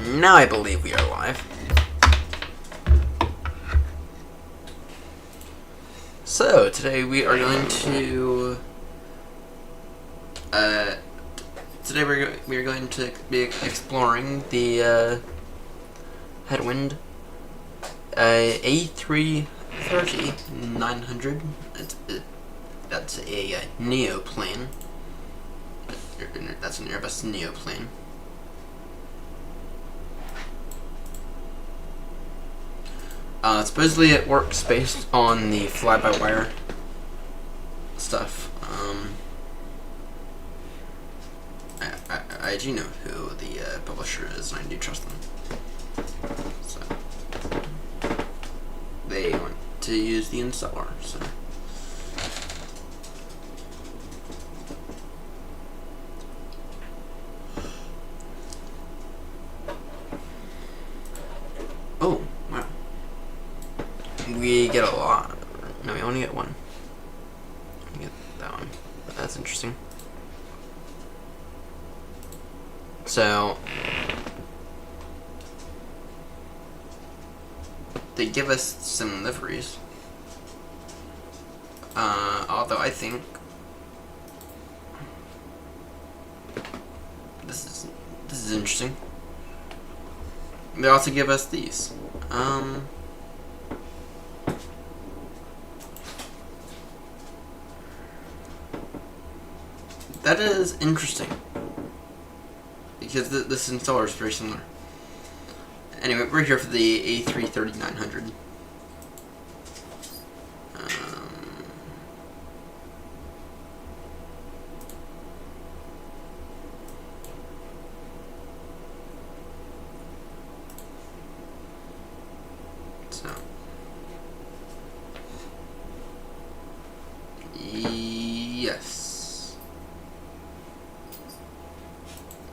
Now I believe we are live. So, today we are going to... today we're going to be exploring the, Headwind, A330-900. That's a neoplane. That's an Airbus neoplane. Supposedly it works based on the fly-by-wire stuff. I do know who the publisher is, and I do trust them. So they want to use the installer. So oh wow, we get a lot. No, we only get one. We get that one. That's interesting. So they give us some liveries. Although I think this is interesting. They also give us these. That is interesting, because this installer is very similar. Anyway, we're here for the A330-900. So, yes.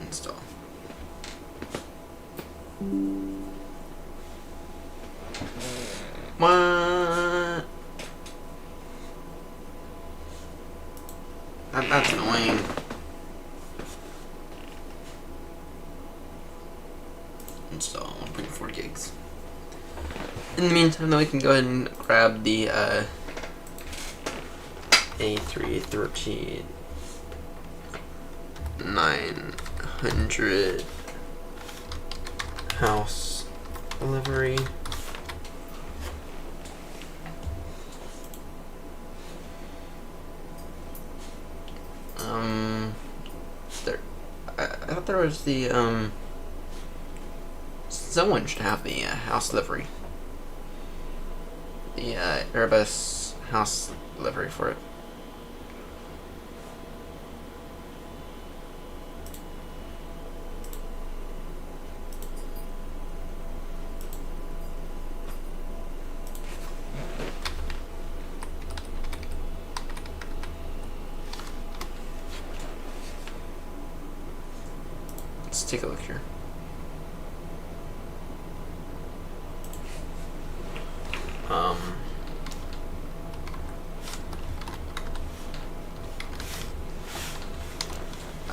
Install. What? That's annoying. Install 1.4 gigs. In the meantime, though, we can go ahead and grab the A330-900 house livery. I thought there was the someone should have the house livery. The Airbus house livery for it. Let's take a look here.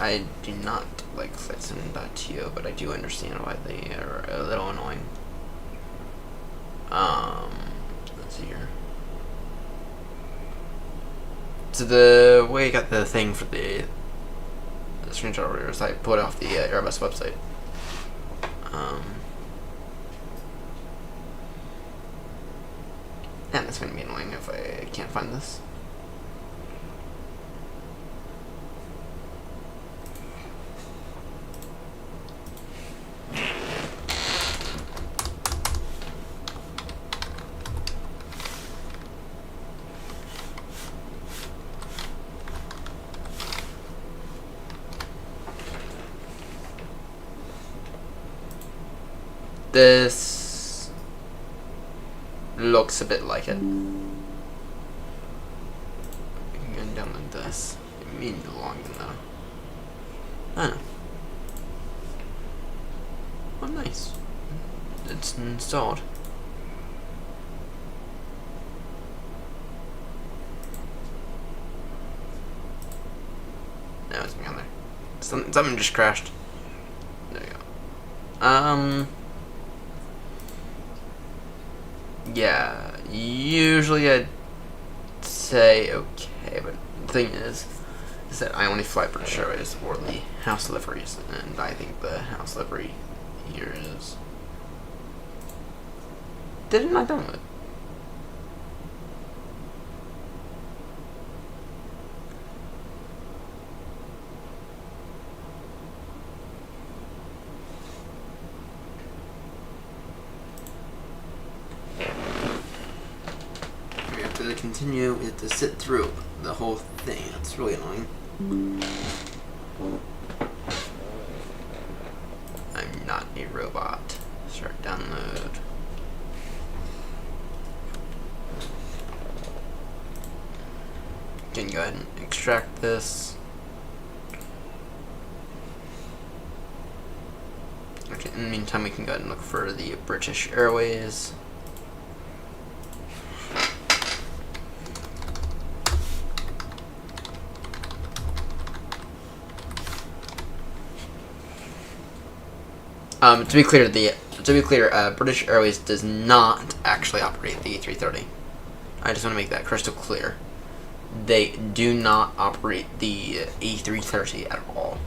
I do not like Flights.to, but I do understand why they are a little annoying. Let's see here. So the way I got the thing for the screenshot earlier is I pulled it off the Airbus website. And it's going to be annoying if I can't find this. This looks a bit like it. I'm going to download this. It means login though. Oh. Oh, nice. It's installed. No, it's me on there. Something just crashed. There you go. Yeah, usually I'd say okay, but the thing is that I only fly British Airways or the house liveries, and I think the house livery here is... Did it not download? We have to continue, we have to sit through the whole thing. It's really annoying. I'm not a robot. Start download. Can go ahead and extract this. Okay, in the meantime, we can go ahead and look for the British Airways. To be clear, British Airways does not actually operate the A330. I just want to make that crystal clear. They do not operate the A330 at all.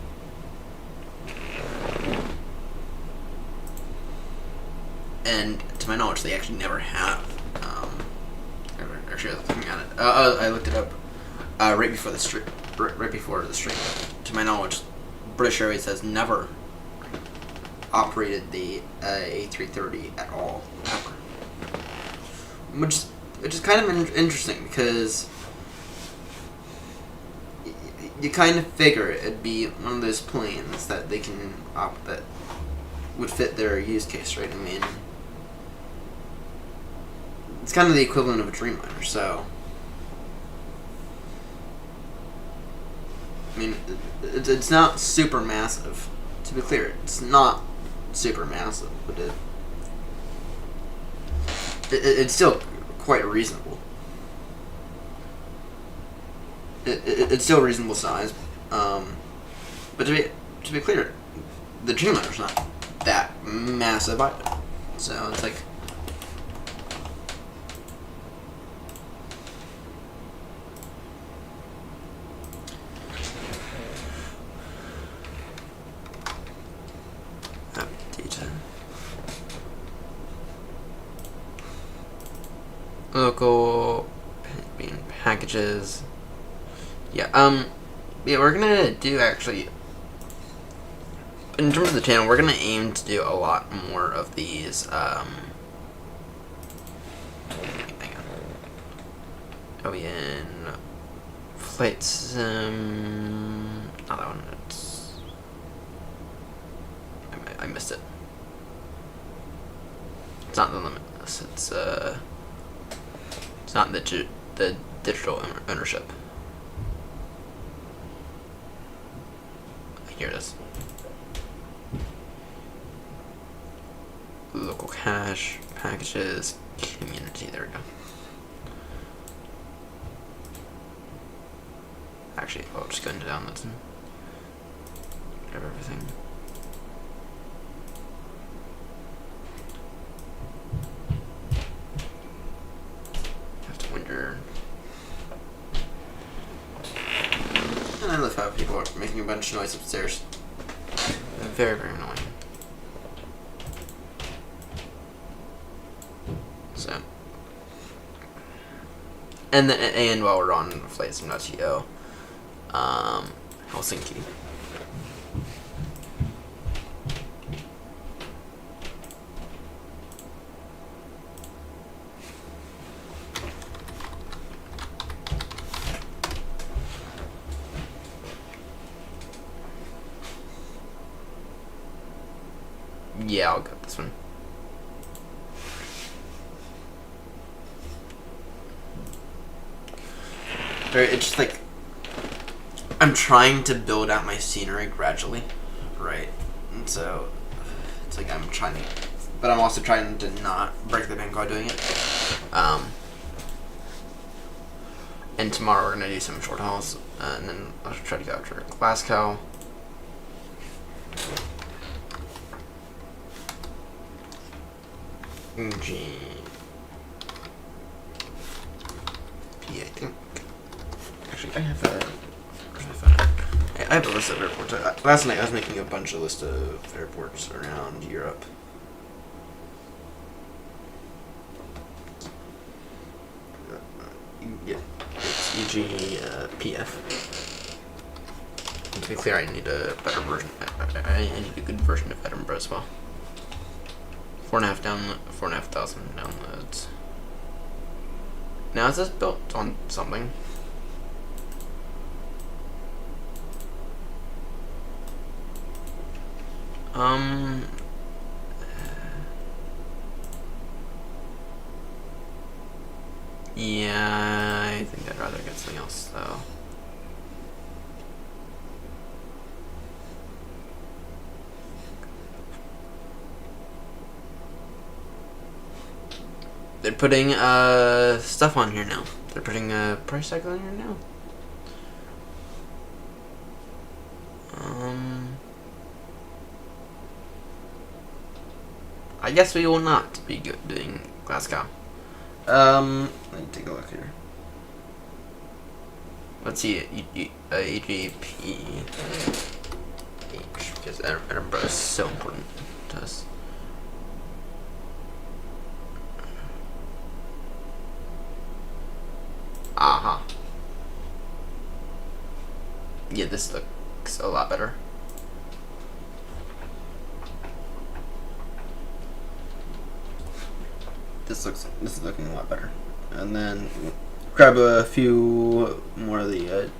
And to my knowledge, they actually never have. Actually, I was looking at it. I looked it up right before the stream. Right before the stream. To my knowledge, British Airways has never operated the A330 at all, ever. Which is kind of interesting because you kind of figure it'd be one of those planes that they can that would fit their use case, right? I mean, it's kind of the equivalent of a Dreamliner, so I mean, it's not super massive. To be clear, it's not super massive, but it's still quite reasonable. It's still a reasonable size, but to be clear, the Dreamliner's not that massive either. So it's like, local packages. Yeah, we're gonna do actually, in terms of the channel, we're gonna aim to do a lot more of these, hang on. OEN, Flight Sim, not that one, I missed it. It's not the Limitless, it's not the digital ownership. Here it is. Local cache, packages, community, there we go. Actually, I'll just go into downloads and grab everything. Have to wonder. And I love how people are making a bunch of noise upstairs. Very, very annoying. So, and while we're on flightsim.to, Helsinki. Yeah, I'll go with this one. It's just like, I'm trying to build out my scenery gradually, right? And so, it's like I'm trying to, but I'm also trying to not break the bank while doing it. And tomorrow we're going to do some short hauls, and then I'll try to go after Glasgow. G P, I think. Actually, I have a. Where's my phone? I have a list of airports. Last night I was making a bunch of list of airports around Europe. Yeah, it's EGPF. To be clear, I need a better version. I need a good version of Edinburgh as well. 4,500 downloads. Now is this built on something? Yeah, I think I'd rather get something else though. They're putting stuff on here now. They're putting a price tag on here now. I guess we will not be doing Glasgow. Let me take a look here. Let's see, EGP H, because Edinburgh is so important to us. Aha. Yeah, this looks a lot better. This is looking a lot better. And then grab a few more of the I'm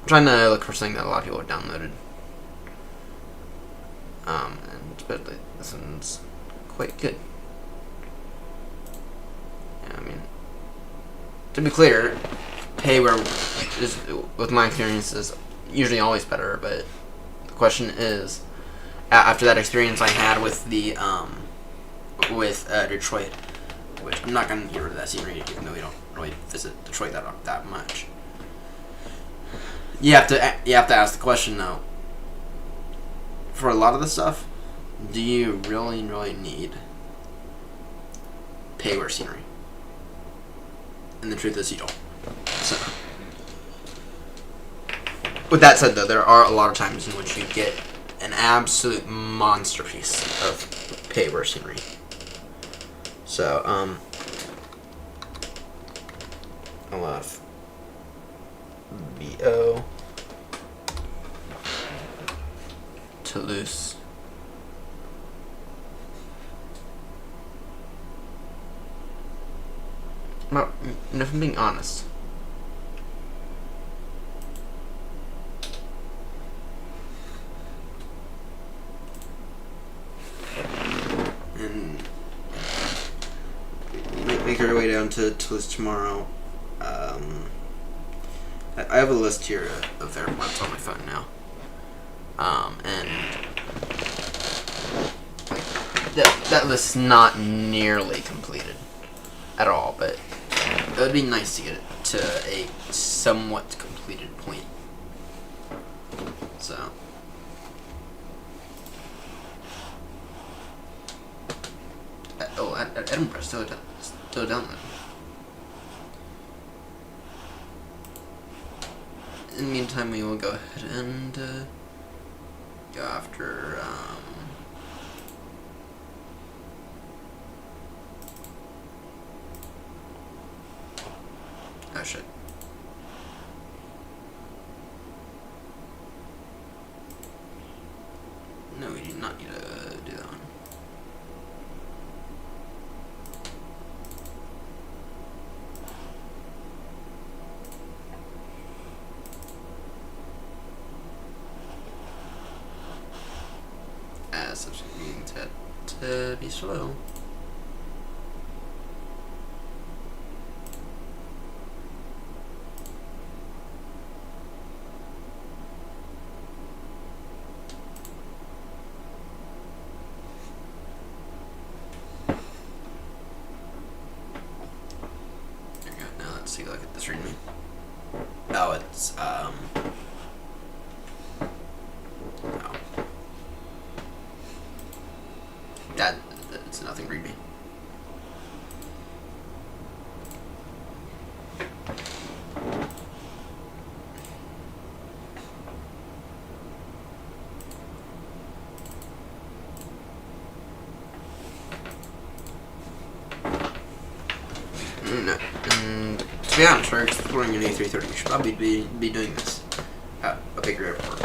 trying to look for something that a lot of people have downloaded. But this one's quite good. Yeah, I mean, to be clear, payware is, with my experience, is usually always better. But the question is, after that experience I had with the Detroit, which I'm not gonna get rid of that scenery, even though we don't really visit Detroit that much. You have to ask the question though. For a lot of the stuff, do you really need payware scenery? And the truth is, you don't. So, with that said, though, there are a lot of times in which you get an absolute monster piece of payware scenery. So, I'll have VO, Toulouse, well, if I'm being honest, and make our way down to Toulouse tomorrow. I have a list here of airports on my phone now, and that list's not nearly completed at all, but it would be nice to get it to a somewhat completed point. So, at Edinburgh, still downloading. In the meantime, we will go ahead and go after oh shit. No, we do not need to do that one. As it's being set to be slow. There you go. Now let's take a look at this readme. Oh, it's oh. That's nothing, read me. And to be honest, we're exploring an A330. We should probably be doing this at a bigger airport.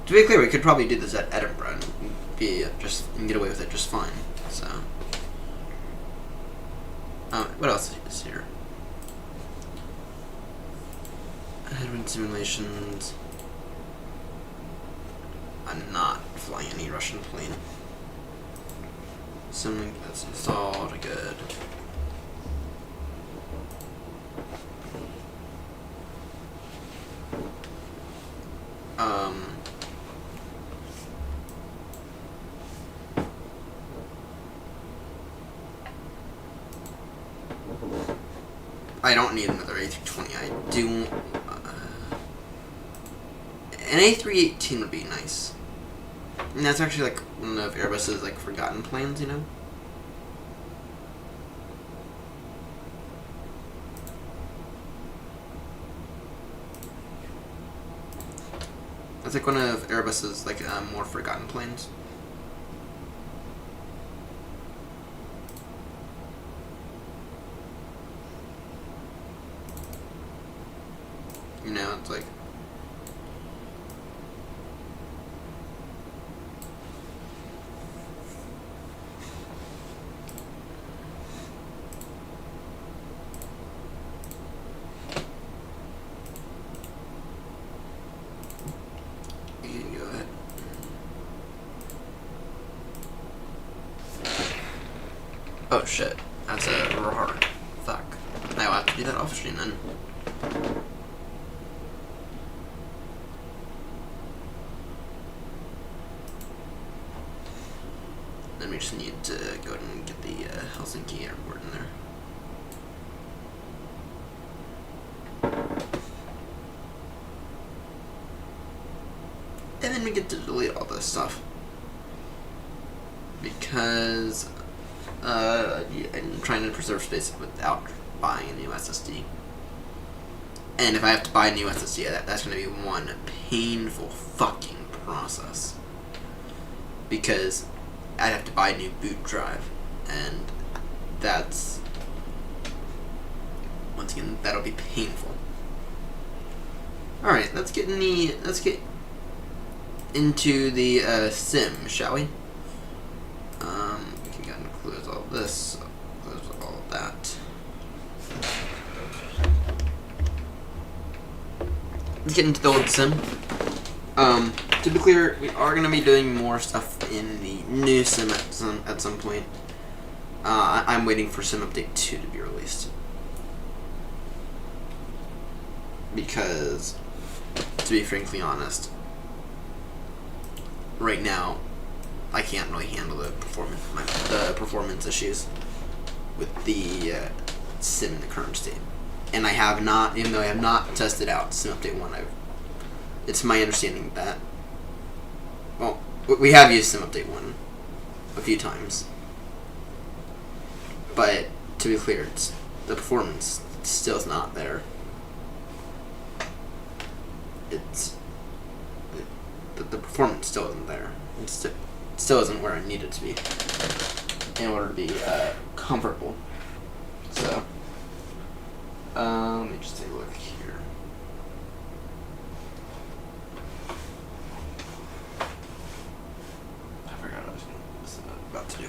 To be clear, we could probably do this at Edinburgh and get away with it just fine. So, what else is here? Headwinds simulations. I'm not flying any Russian plane. Something that's installed, good. I don't need another A320. I do. An A318 would be nice. And that's actually like one of Airbus's like forgotten plans, you know? That's like one of Airbus's like more forgotten planes. You know, it's like you can go ahead. Oh shit, that's a roar. Fuck. Now I have to do that off stream then. Then we just need to go ahead and get the Helsinki airport in there. And then we get to delete all this stuff. Because I'm trying to preserve space without buying a new SSD. And if I have to buy a new SSD, that's going to be one painful fucking process. Because I'd have to buy a new boot drive. And that's... once again, that'll be painful. Alright, let's get into the sim, shall we? We can go ahead and close all this, close all of that. Let's get into the old sim. To be clear, we are going to be doing more stuff in the new sim at some point. I'm waiting for Sim Update 2 to be released. Because, to be frankly honest, right now, I can't really handle the performance issues with the sim in the current state. And I have not, even though I have not tested out Sim Update 1, it's my understanding that, well, we have used Sim Update 1 a few times. But, to be clear, the performance still is not there. The performance still isn't there. It still isn't where I need it to be in order to be comfortable. So, let me just take a look here. I forgot what I was about to do.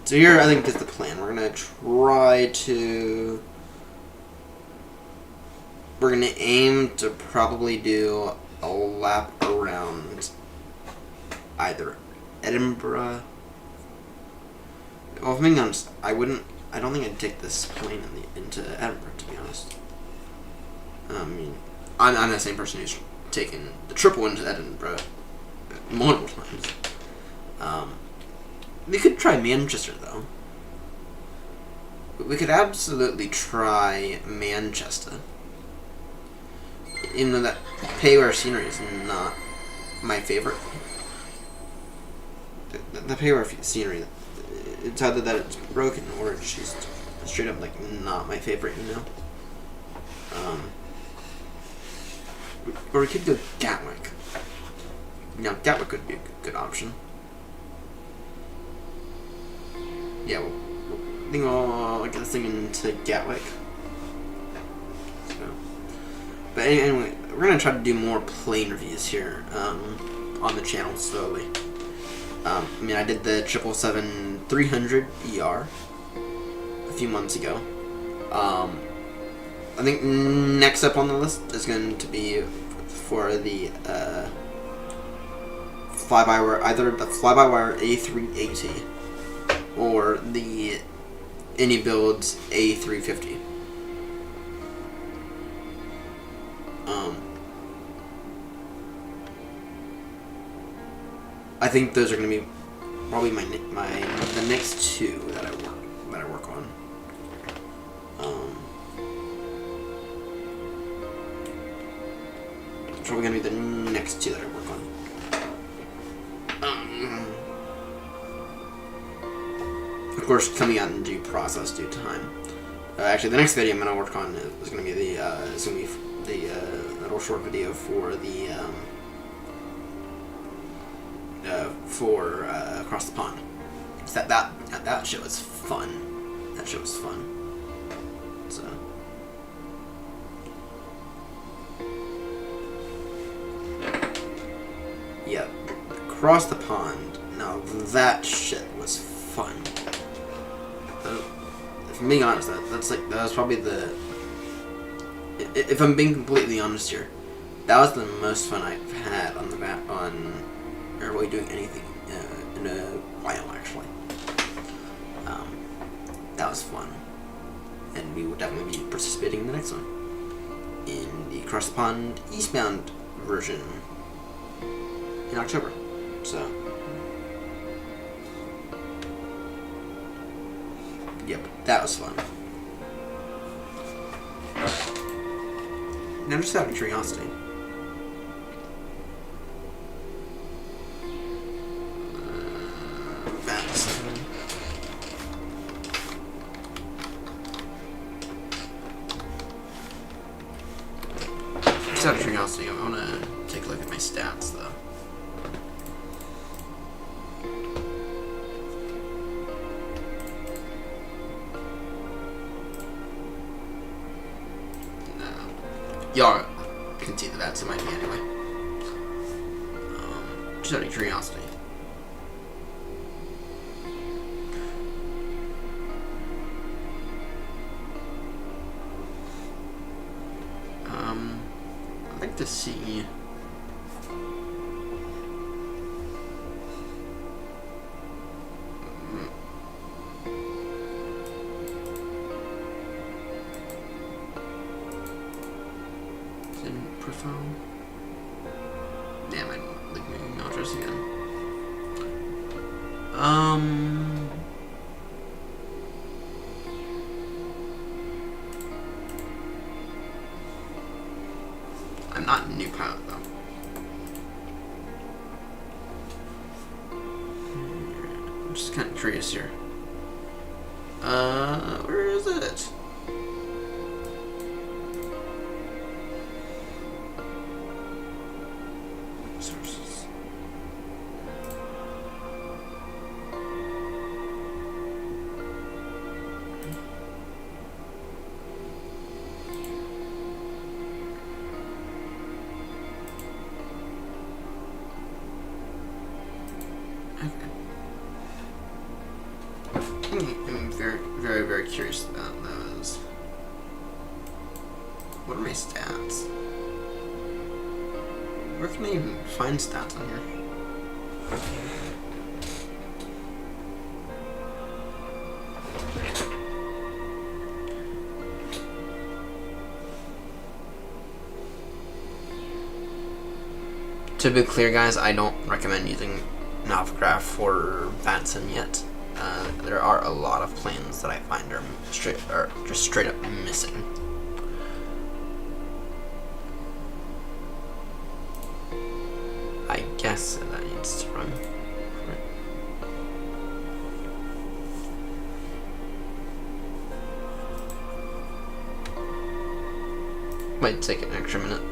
So here, I think, is the plan. We're going to aim to probably do a lap around either Edinburgh. Well, if I'm being honest, I don't think I'd take this plane into Edinburgh, to be honest. I mean, I'm the same person who's taken the triple into Edinburgh multiple times. We could try Manchester, though. We could absolutely try Manchester. Even though that Payware scenery is not my favorite. The Payware scenery, it's either that it's broken or it's just straight up like not my favorite, you know? Or we could go Gatwick. Now, Gatwick would be a good option. Yeah, I think I'll get this thing into Gatwick. So, but anyway, we're gonna try to do more plane reviews here on the channel slowly. I mean, I did the 777-300 ER a few months ago. I think next up on the list is going to be for the fly-by-wire, either the fly-by-wire A380 or the AnyBuilds A350. I think those are going to be probably the next two that I work on. It's probably going to be the next two that I work on. Of course, coming out in due process, due time. Actually, the next video I'm going to work on is going to be the little short video for the Across the Pond. That shit was fun. That shit was fun. So. Yeah, Across the Pond. Now that shit was fun. If I'm being honest, that was probably the. If I'm being completely honest here, that was the most fun I've had on or really doing anything in a while, actually. That was fun, and we will definitely be participating in the next one in the Across the Pond eastbound version in October. So, yep, that was fun. Now, just out of curiosity, I want to take a look at my stats, though. Y'all can see the VATs in my hand anyway. Just out of curiosity. I'd like to see. Profile. Damn, I don't like my email address again. I'm not a new pilot though. I'm just kind of curious here. Where is it? Sources. I'm very, very curious about those. What are my stats? Where can I even find stats on here? To be clear, guys, I don't recommend using Novgraph for VATSIM yet. There are a lot of planes that I find are just straight up missing. I guess that needs to run. Might take an extra minute.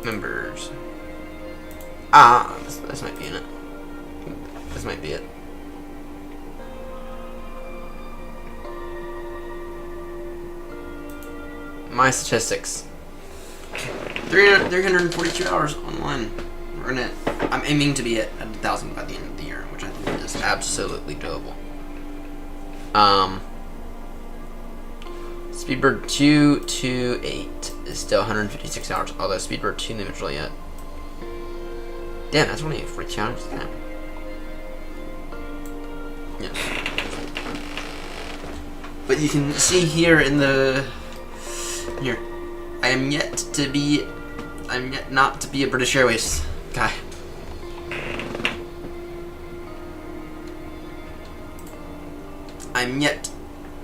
Members. This might be in it. This might be it. My statistics. 342 hours online. I'm aiming to be at 1,000 by the end of the year, which I think is absolutely doable. Speedbird 228 is still 156 hours, although Speedbird 2 isn't really yet. Damn, that's only 42 hours. Damn. Yeah. But you can see here in the here, I'm yet not to be a British Airways guy. I'm yet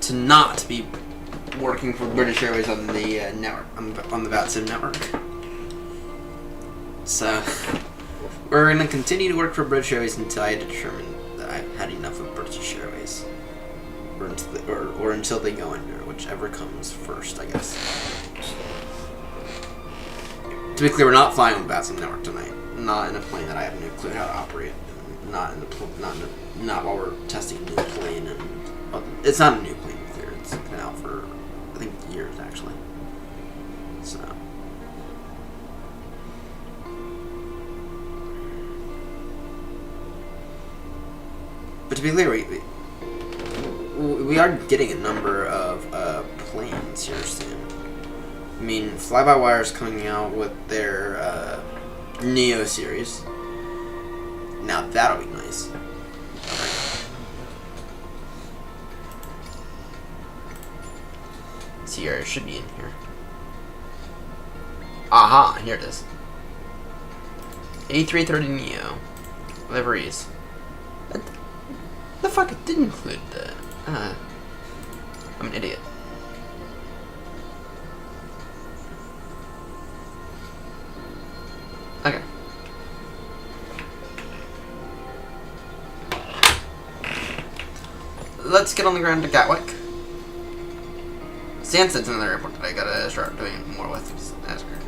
to not be working for British Airways on the network, on the VATSIM network. So we're gonna continue to work for British Airways until I determine that I've had enough of British Airways, or until they go under, whichever comes first, I guess. To be clear, we're not flying on the VATSIM network tonight. Not in a plane that I have no clue how to operate. Not while we're testing a new plane, and well, it's not a new plane. Clear, it's been out for I think years actually. So. But to be clear, we are getting a number of planes here soon. I mean, Fly-by-Wire is coming out with their Neo series. Now that'll be nice. Let's see here, it should be in here. Aha, here it is. A330 Neo liveries. The fuck, it didn't include the. I'm an idiot. Okay. Let's get on the ground to Gatwick. Stansted's another airport that I gotta start doing more with. That's great.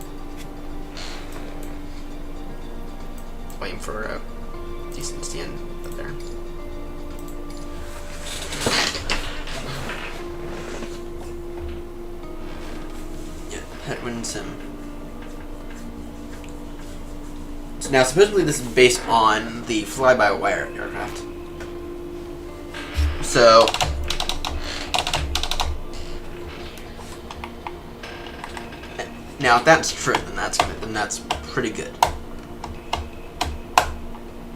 Waiting for a decent stand up there. Yeah, Headwinds sim. So now, supposedly this is based on the fly-by-wire aircraft. So, now if that's true, then that's pretty good.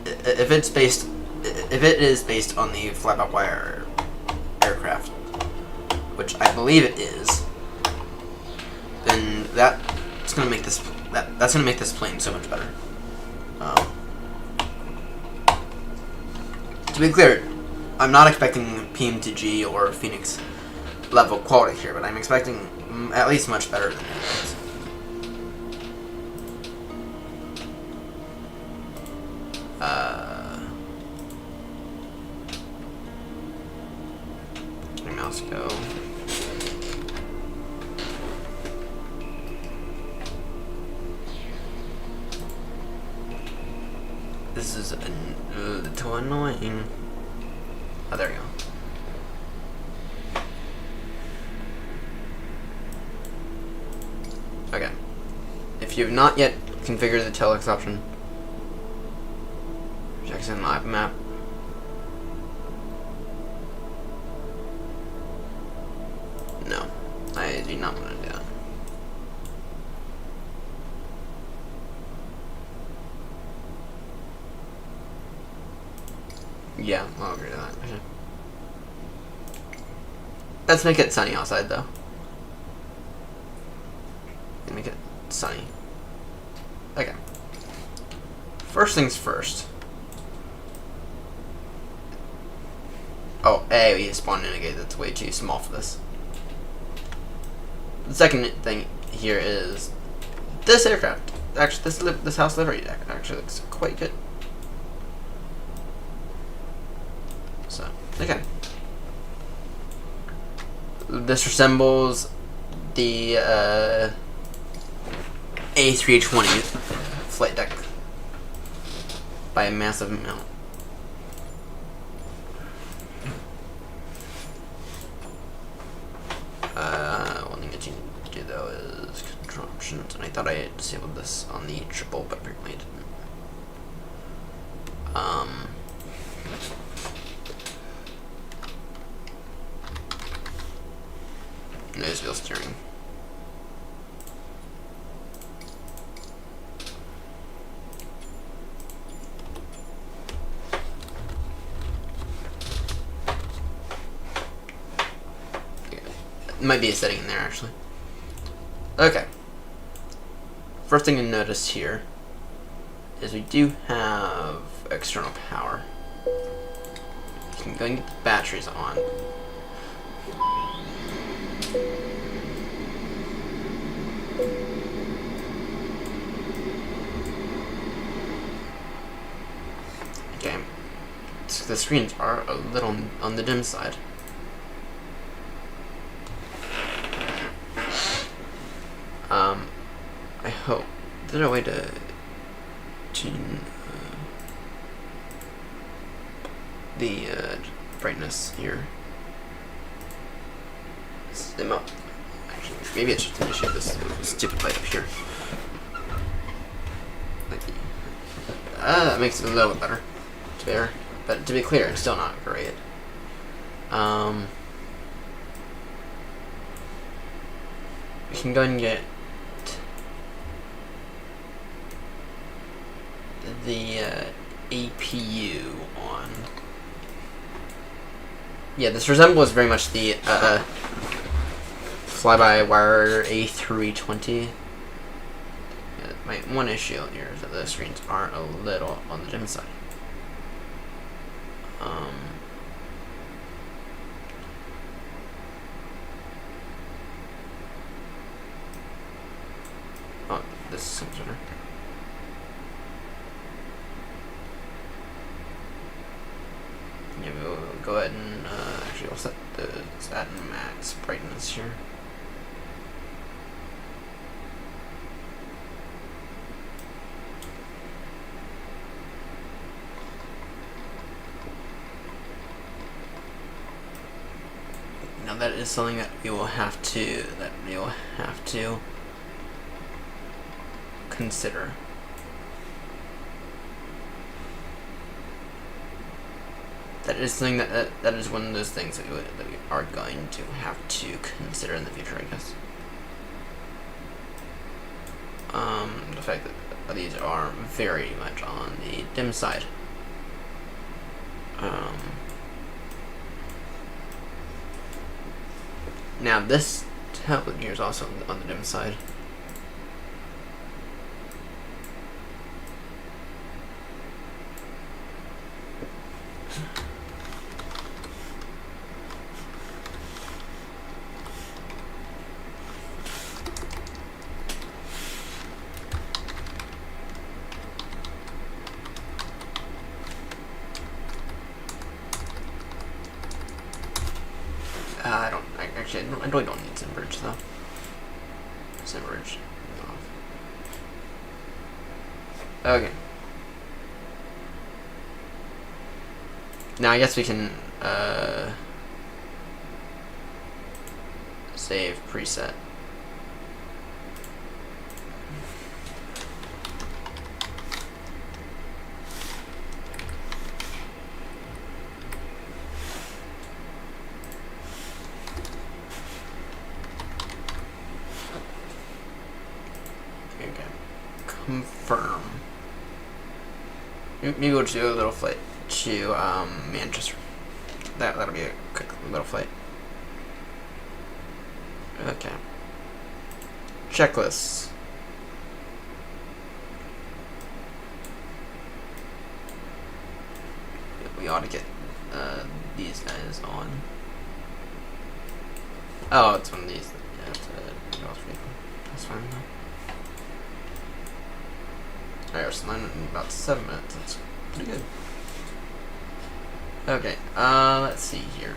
If it is based on the fly-by-wire aircraft, which I believe it is, then that's gonna make this plane so much better. To be clear, I'm not expecting PM2G or Phoenix level quality here, but I'm expecting at least much better than that. Let my mouse go. This is a little annoying. Oh, there we go. Okay. If you have not yet configured the telex option, check in live map. No, I do not want to do that. Yeah, I'll agree to that. Okay. Let's make it sunny outside, though. Make it sunny. Okay. First things first. Oh, we spawned in a gate that's way too small for this. The second thing here is this aircraft. Actually, this house livery deck actually looks quite good. So, okay. This resembles the A320 flight deck by a massive amount. One thing that you need to do though is control options, and I thought I had disabled this on the triple, but apparently I didn't. Nose wheel steering. Might be a setting in there actually. Okay. First thing to notice here is we do have external power. You can go and get the batteries on. Okay. So the screens are a little on the dim side. I hope. Is there a way to tune the brightness here? Dim up. Actually, maybe it's just an issue with this stupid light up here. That makes it a little bit better. Fair. But to be clear, it's still not great. We can go and get the APU on. Yeah, this resembles very much the fly-by-wire A320. My one issue here is that the screens are a little on the dim side. Oh, this seems better. Yeah, we'll go ahead and actually I'll set this at max brightness here. Now that is something that we will have to consider. That is something that is one of those things that we are going to have to consider in the future, I guess. The fact that these are very much on the dim side. Now this tablet here is also on the dim side. I really don't need Simbridge though. Simbridge is off. Okay. Now I guess we can save preset. confirm. Maybe we'll do a little flight to Manchester. That'll be a quick little flight. Okay. Checklists. We ought to get these guys on. Oh, it's one of these. Yeah, it's that's fine though. Alright, we're still in about 7 minutes. That's pretty good. Okay, let's see here.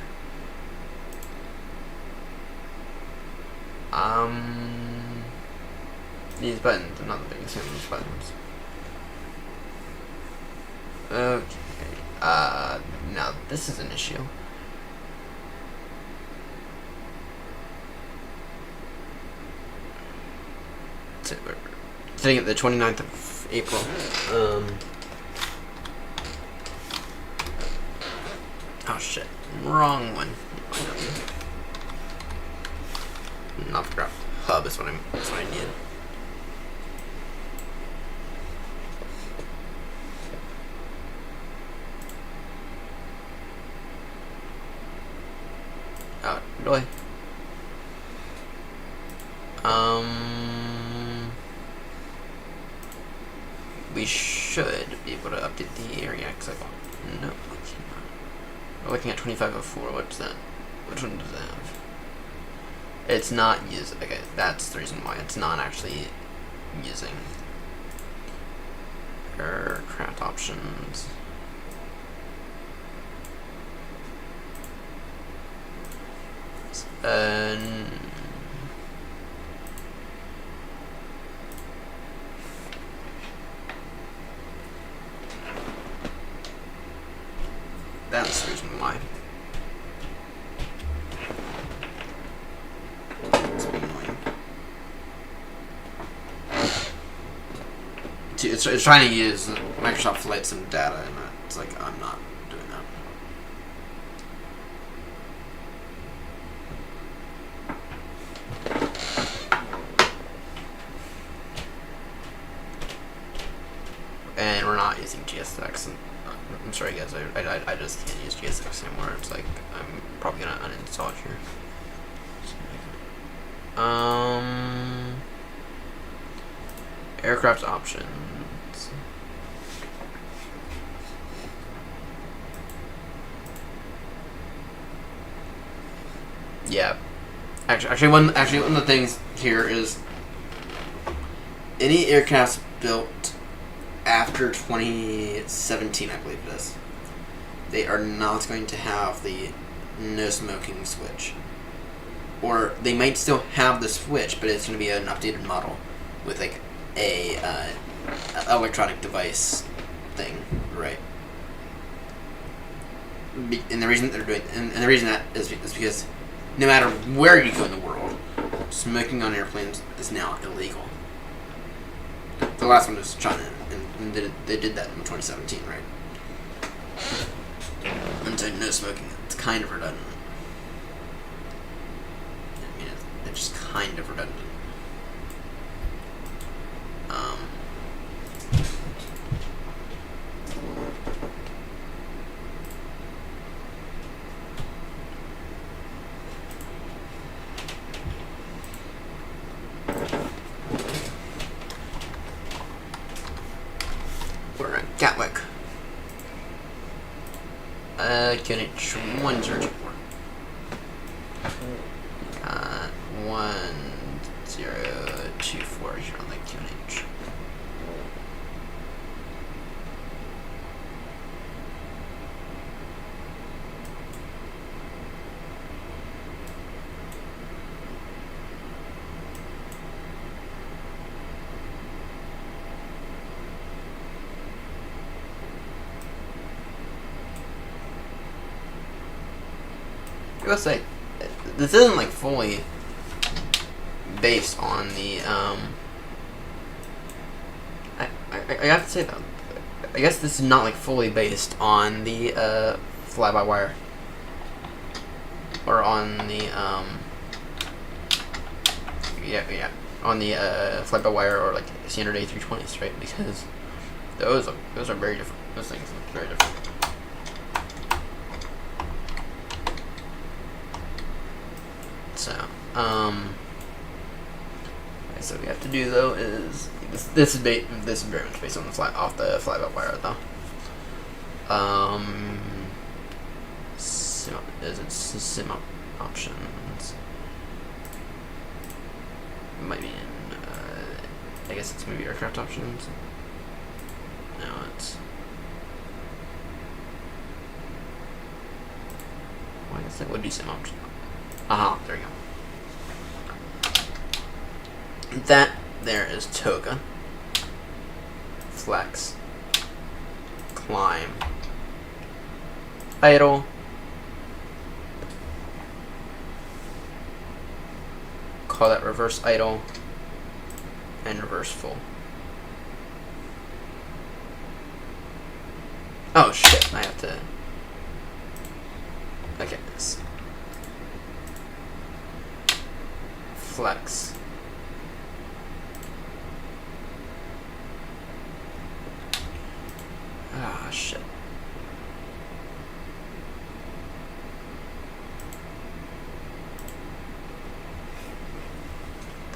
These buttons are not the biggest fan of these buttons. Okay, now this is an issue. So we're sitting at the 29th of April. Oh shit, wrong one. Not the graph hub is what I need. Oh, really? We should be able to update the area because no, we cannot. We're looking at 2504. What's that? Which one does that have? It's not using. Okay, that's the reason why it's not actually using aircraft options. That's the reason why. It's annoying. It's trying to use Microsoft Flight Sim data, and it's like, I'm not doing that. And we're not using GSX. I'm sorry guys, I just can't use GSX anymore. It's like, I'm probably gonna uninstall it here. Aircraft options. Yeah. Actually one of the things here is any aircrafts built after 2017, I believe it is, they are not going to have the no smoking switch. Or they might still have the switch, but it's going to be an updated model with like a electronic device thing, right? And the reason they're doing, and the reason that is because no matter where you go in the world, smoking on airplanes is now illegal. The last one was China, and they did that in 2017, right? And so no smoking, it's kind of redundant. I mean, it's just kind of redundant. We're at Gatwick. QNH 1024. 1024 here on the QNH. I gotta say, this isn't like fully based on the I have to say though, I guess this is not like fully based on the fly-by-wire or on the yeah on the fly-by-wire or like standard A320s, right? Because those are very different. Those things are very different. So, so what we have to do though is this is very much based on the fly-by-wire though. Sim options? It might be in. I guess it's maybe aircraft options. No, it's. Well, I guess it would be sim options. Aha, there you go. That there is toga, flex, climb, idle, call that reverse idle, and reverse full. Oh shit, I have to. Okay, flex. Ah, shit.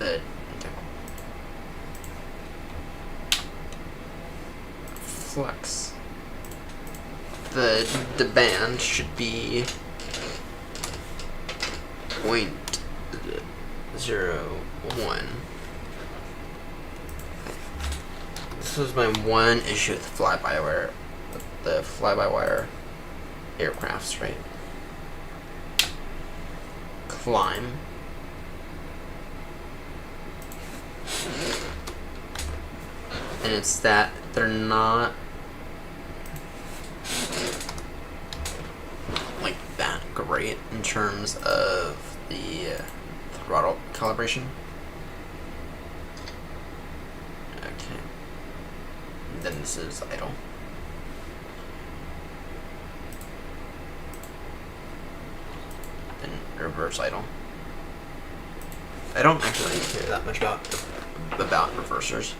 Okay. Flex. The band should be 0.01. This was my one issue with the fly-by-wire aircrafts, right? Climb. And it's that they're not like that great in terms of the throttle calibration. Okay. And then this is idle. Then reverse idle. I don't actually care that much about reversers.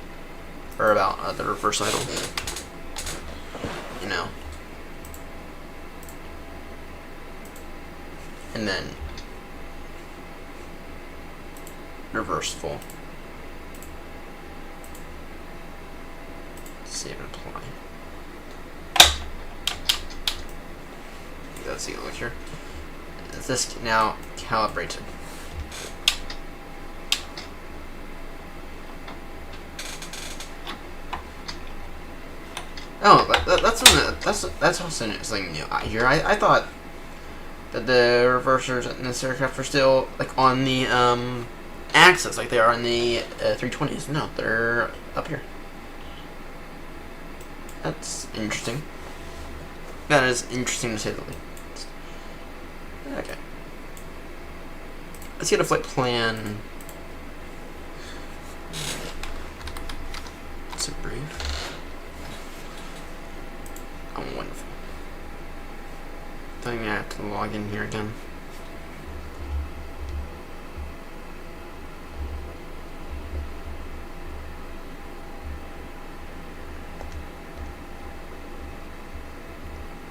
Or about the reverse idle. You know. And then reverse full. Save and apply. Let's take a look here. Is this now calibrated? Oh, that's also something new here. I thought that the reversers in this aircraft were still like on the axis, like they are on the 320s. No, they're up here. That's interesting. That is interesting to say the least. Okay. Let's get a flight plan. It's a brief. Oh, wonderful. I think I have to log in here again.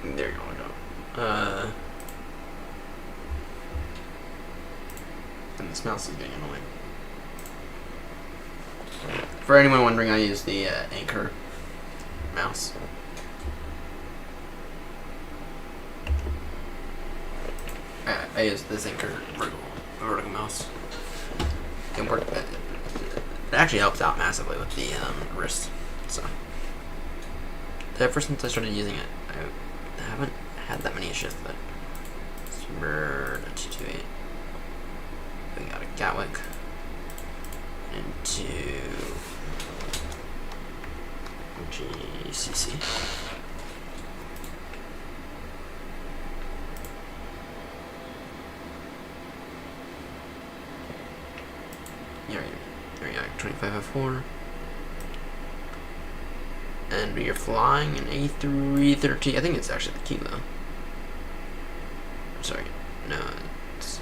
There you go. And this mouse is getting annoying. For anyone wondering, I use the Anchor mouse. I use this Anchor vertical mouse. It actually helps out massively with the wrist. So ever since I started using it, I haven't had that many issues. But Bird 228. We got a Gatwick into GCC. There you go, 2504. And we are flying an A330. I think it's actually the Kilo. Sorry, no, it's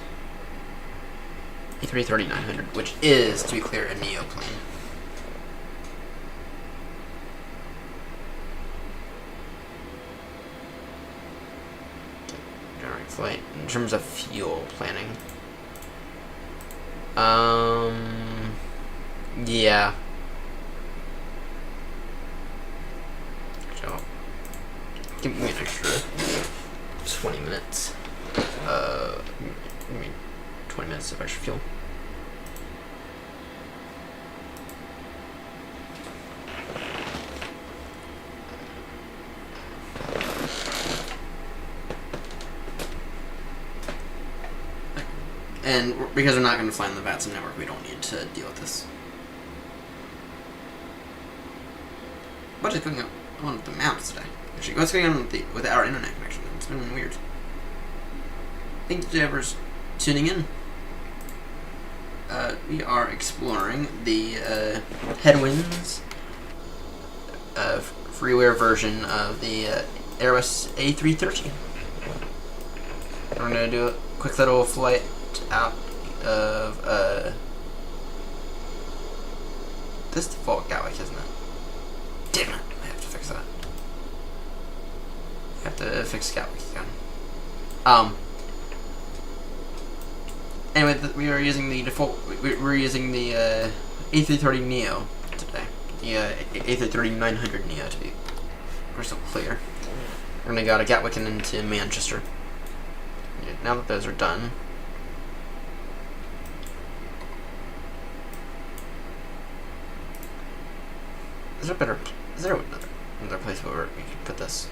A330. A330-900, which is, to be clear, a Neo plane. Generate flight. In terms of fuel planning. Yeah. So, give me an extra 20 minutes. I mean, 20 minutes of extra fuel. And because we're not going to fly on the VATSIM network, we don't need to deal with this. What is going on with the maps today? Actually, what's going on with our internet connection? It's been weird. Thank you to everyone tuning in. We are exploring the Headwinds freeware version of the Airbus A330. We're going to do a quick little flight out of this default Gatwick, isn't it? Damn it! I have to fix that. I have to fix Gatwick again. Anyway, we are using the default. We're using the A330 Neo today. The A330-900 Neo to be crystal clear. We're gonna go to Gatwick and into Manchester. Now that those are done. Is there another place where we could put this?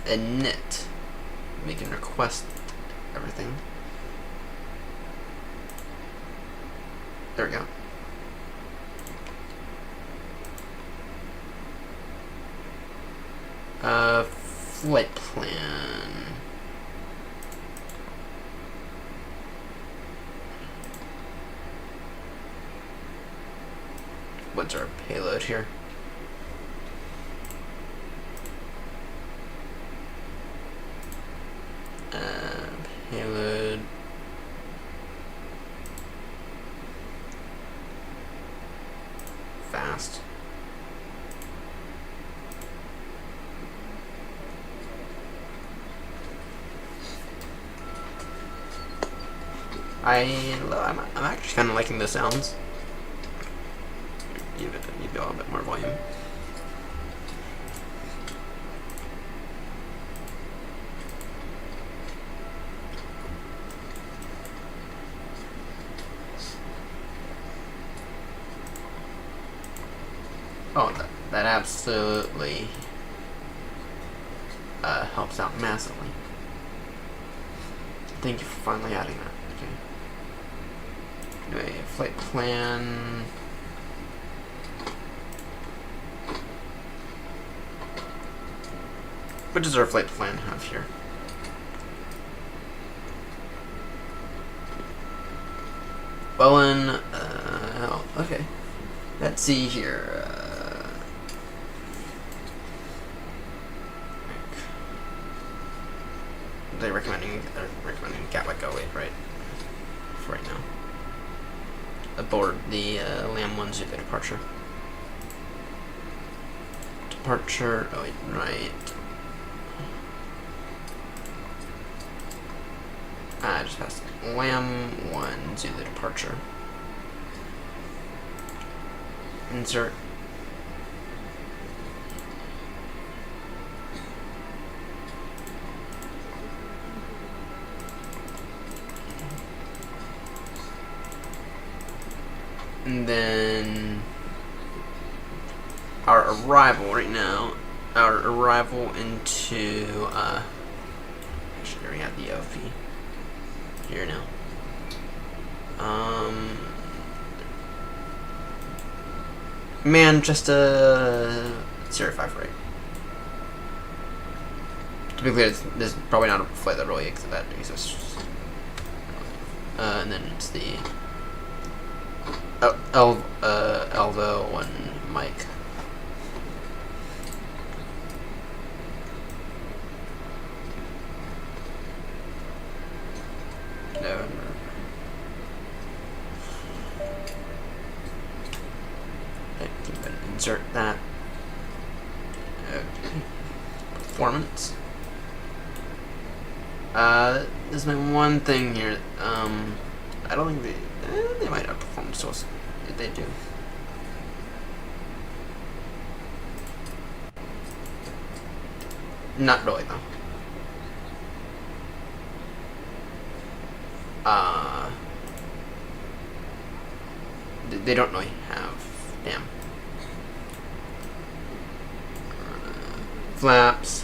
Okay. Init. We can request everything. There we go. Flight plan. What's our payload here? Payload. Fast. I'm actually kind of liking the sounds. Need a little bit more volume. Oh, that absolutely helps out massively. Thank you for finally adding that. Okay. Anyway, flight plan. What does our flight plan have here? Bowen, oh, okay. Let's see here. They're recommending Gatwick 08, right? For right now. Aboard the Lam 10 departure. Departure, oh wait, right. I just passed Lam 1 Zulu departure. Insert. And then our arrival right now. Our arrival into actually we have the OP here now. Manchester 058. To be clear, this is probably not a flight that really exists. And then it's the Elvo 1 Mike. Okay, I'm going to insert that. Okay. Performance. There's my one thing here. I don't think they might have performance tools. If they do. Not really though. They don't really have. Damn. Flaps.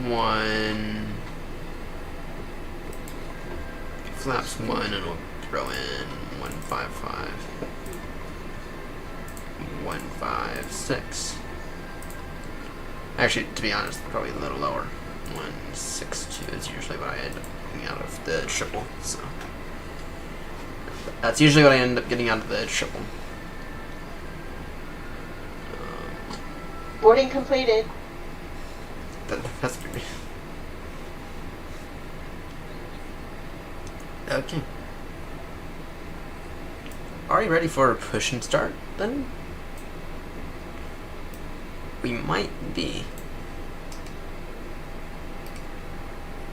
One. Flaps one, and we'll throw in 155. 156. Actually, to be honest, probably a little lower. 162 is usually what I end up getting out of the triple. So that's usually what I end up getting out of the triple. Boarding completed. That's pretty. Okay. Are you ready for a push and start then? We might be.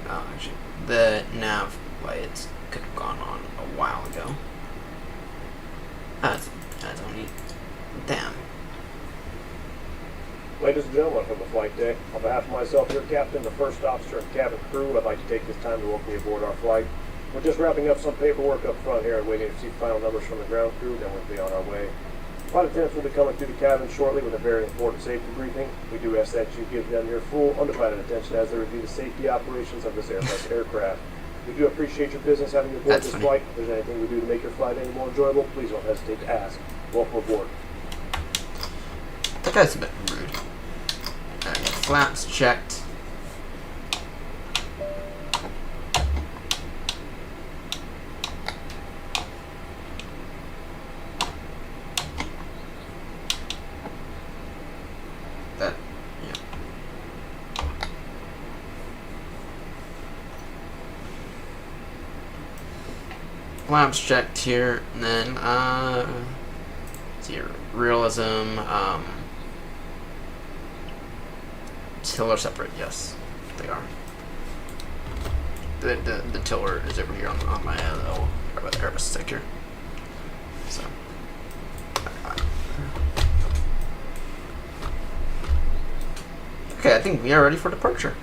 Oh, actually, the nav lights could have gone on a while ago. That's only. Damn. Ladies and gentlemen, welcome to flight day. On behalf of myself, your captain, the first officer, and cabin crew, I'd like to take this time to welcome you aboard our flight. We're just wrapping up some paperwork up front here and waiting to see final numbers from the ground crew, then we'll be on our way. Flight attendants will be coming through the cabin shortly with a very important safety briefing. We do ask that you give them your full, undivided attention as they review the safety operations of this Airbus aircraft. We do appreciate your business having you aboard this flight. If there's anything we do to make your flight any more enjoyable, please don't hesitate to ask. Welcome aboard. That guy's a bit rude. Flaps checked. That, yeah. Flaps checked here, and then, let's see here, realism, tiller separate, yes, they are. The tiller is over here on my little Airbus sector. So. Okay, I think we are ready for departure.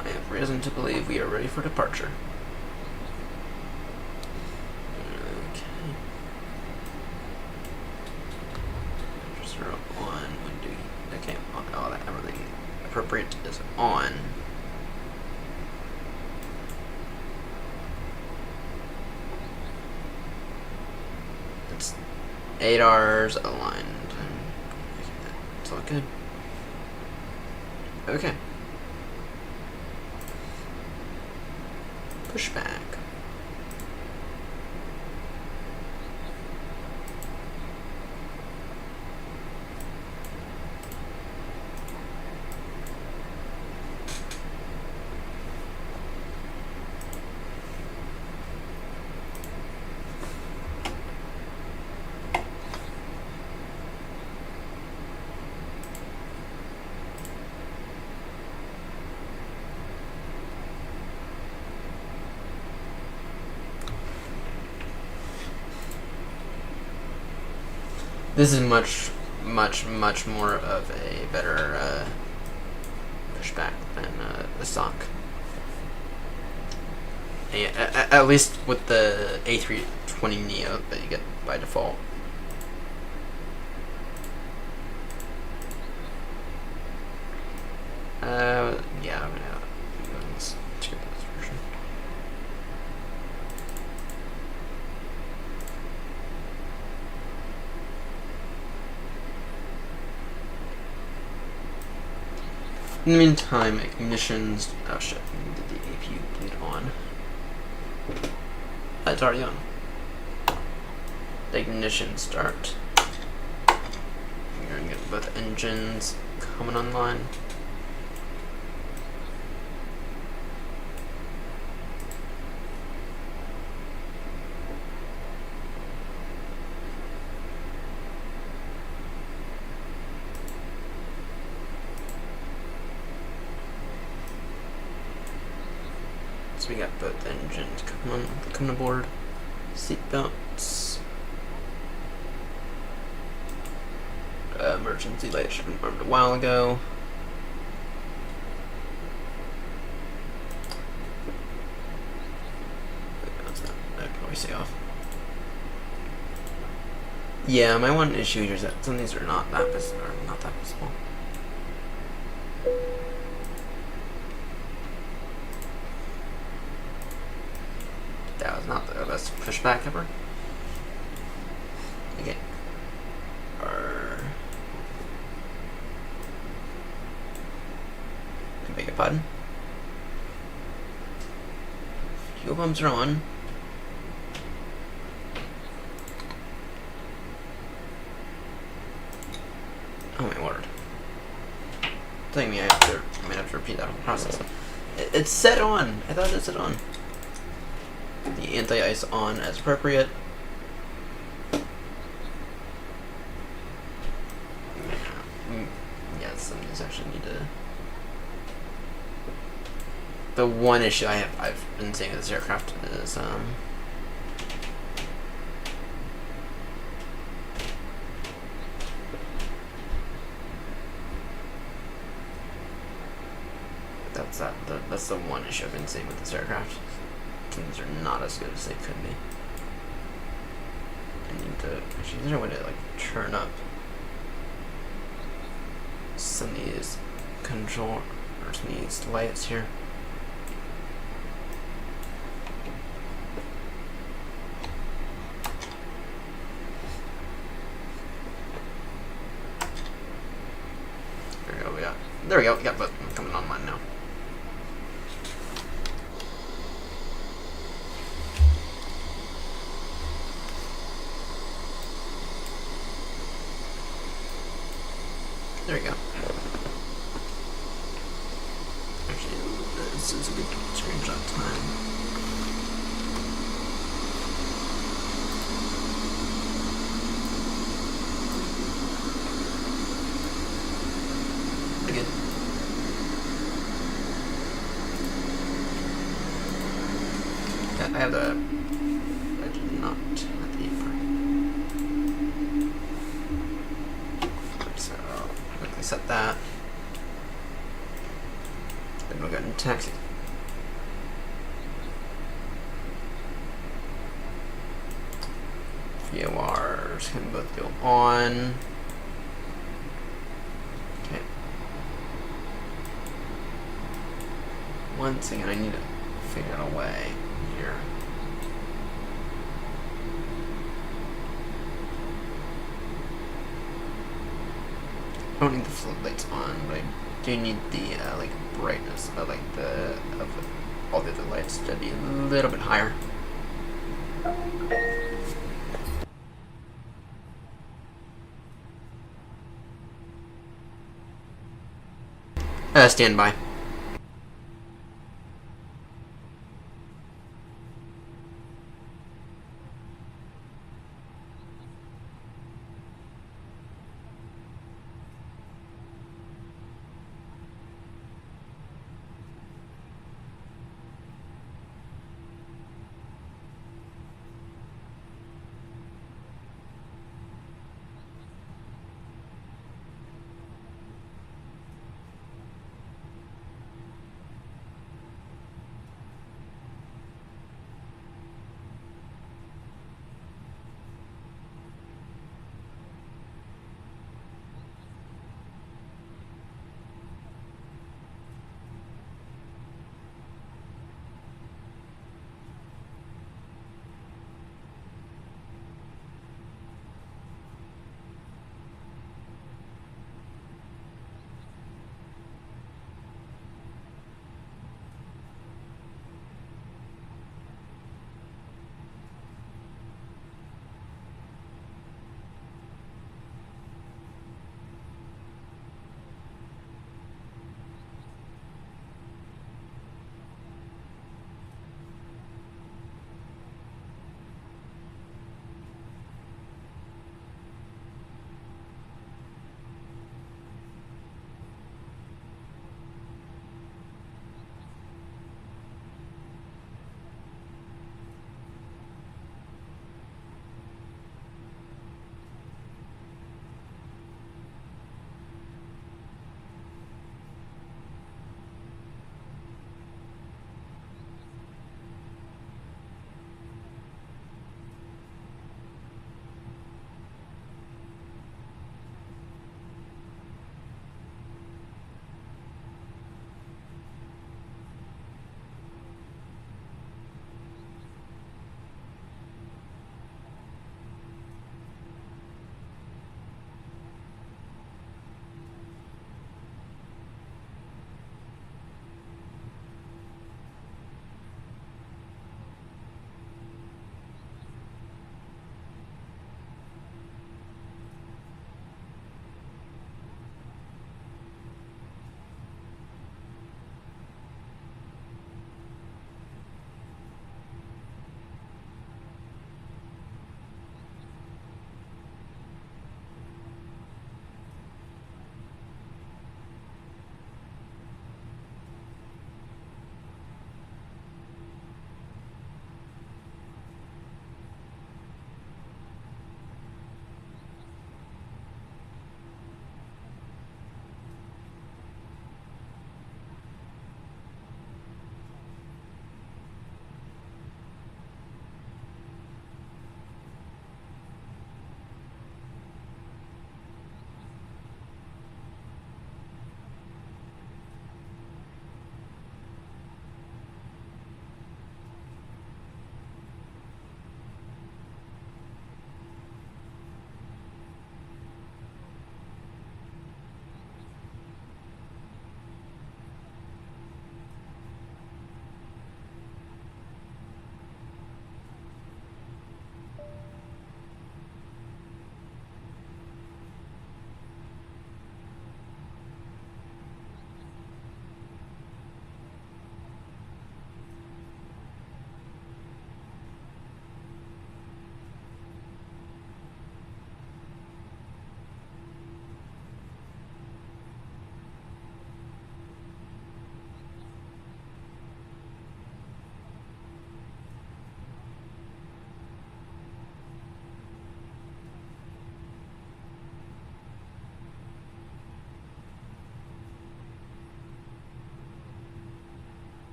I have reason to believe we are ready for departure. Appropriate is on. It's 8 R's aligned. It's all good. Okay. Pushback. This is much more of a better pushback than the SOC. At least with the A320neo that you get by default. Yeah, I'm gonna let's check this version. In the meantime, ignitions. Oh shit, we need the APU bleed on. It's already on. The ignition start. We're gonna get both engines coming online. So we got both engines coming aboard. Seatbelts. Emergency lights should have been armed a while ago. I can always say off. Yeah, my one issue here is that some of these are not that visible. That was not the best pushback ever. Okay. I beg your pardon. Fuel pumps are on. Oh my word. Telling me I might have to repeat that whole process. It's set on. I thought it said on. The anti-ice on as appropriate. Yeah, some of these actually need to. The one issue I've been seeing with this aircraft is that's the one issue I've been seeing with this aircraft. Things are not as good as they could be. I need to actually, is there a way to like turn up some of these control or some of these lights here? There we go, we got both coming online now. There we go. Actually, this is a good screenshot time. Pretty good. Yeah, I have the. I did not have the so quickly set that. Then we'll go into taxi. VORs can both go on. Okay. Once again, I need to figure out a way here. I don't need the floodlights on, but I do need the like brightness of like of all the other lights to be a little bit higher. Stand by.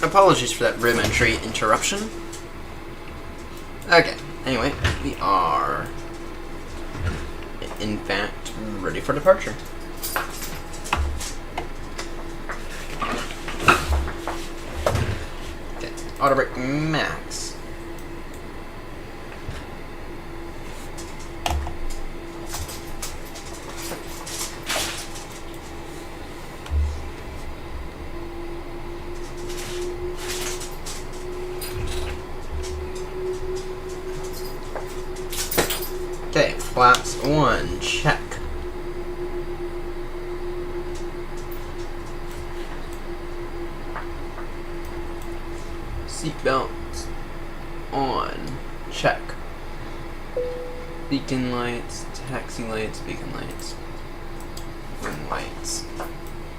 Apologies for that rudimentary interruption. Okay, anyway, we are, in fact, ready for departure. Okay, auto brake max. Okay, flaps 1, check. Seatbelts on, check. Beacon lights, taxi lights, beacon lights, wing lights.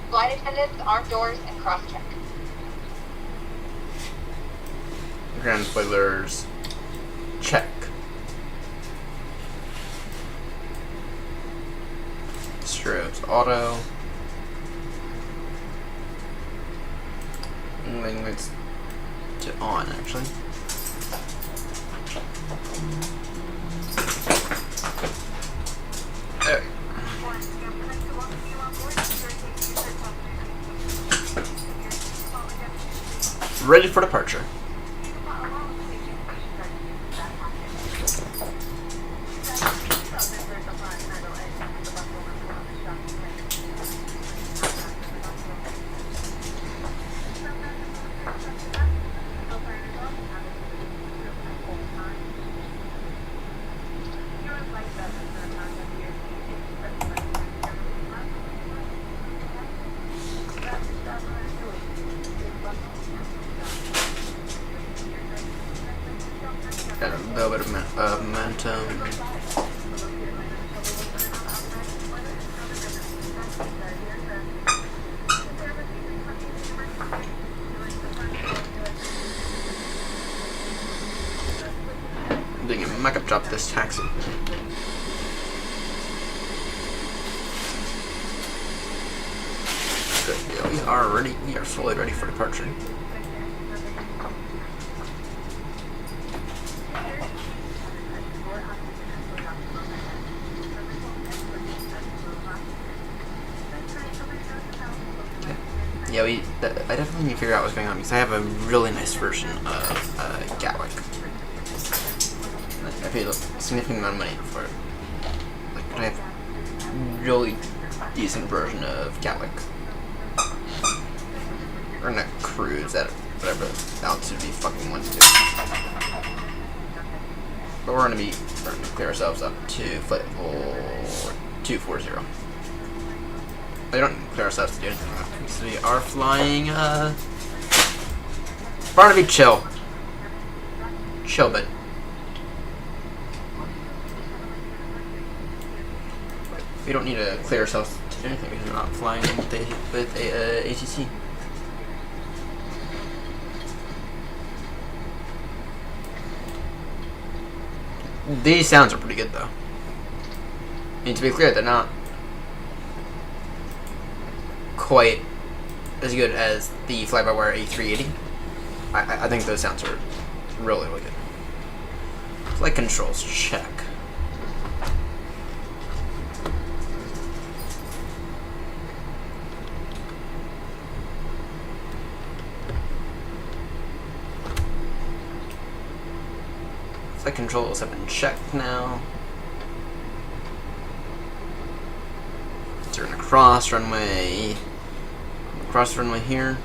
Flight attendants, arm doors, and cross-check. Ground spoilers, check. Strobes auto. Wing lights to on, actually. There. Ready for departure. Got a little bit of momentum. I'm doing a makeup job this taxi. Good. Yeah, we are ready. We are fully ready for departure. Yeah, I definitely need to figure out what's going on because I have a really nice version of Gatwick. I paid a significant amount of money for it. Like, I have a really decent version of Gatwick. We're gonna cruise at whatever altitude we fucking want to do. But we're gonna clear ourselves up to flight level 240. We don't clear ourselves to do anything. So we are flying, Barnaby, chill. Chill, bud. We don't need to clear ourselves to do anything because we're not flying with a ATC. These sounds are pretty good, though. I mean, to be clear, they're not quite as good as the fly-by-wire A380. I think those sounds are really, really good. Flight controls, check. Flight controls have been checked now. Turn across runway. Across runway here.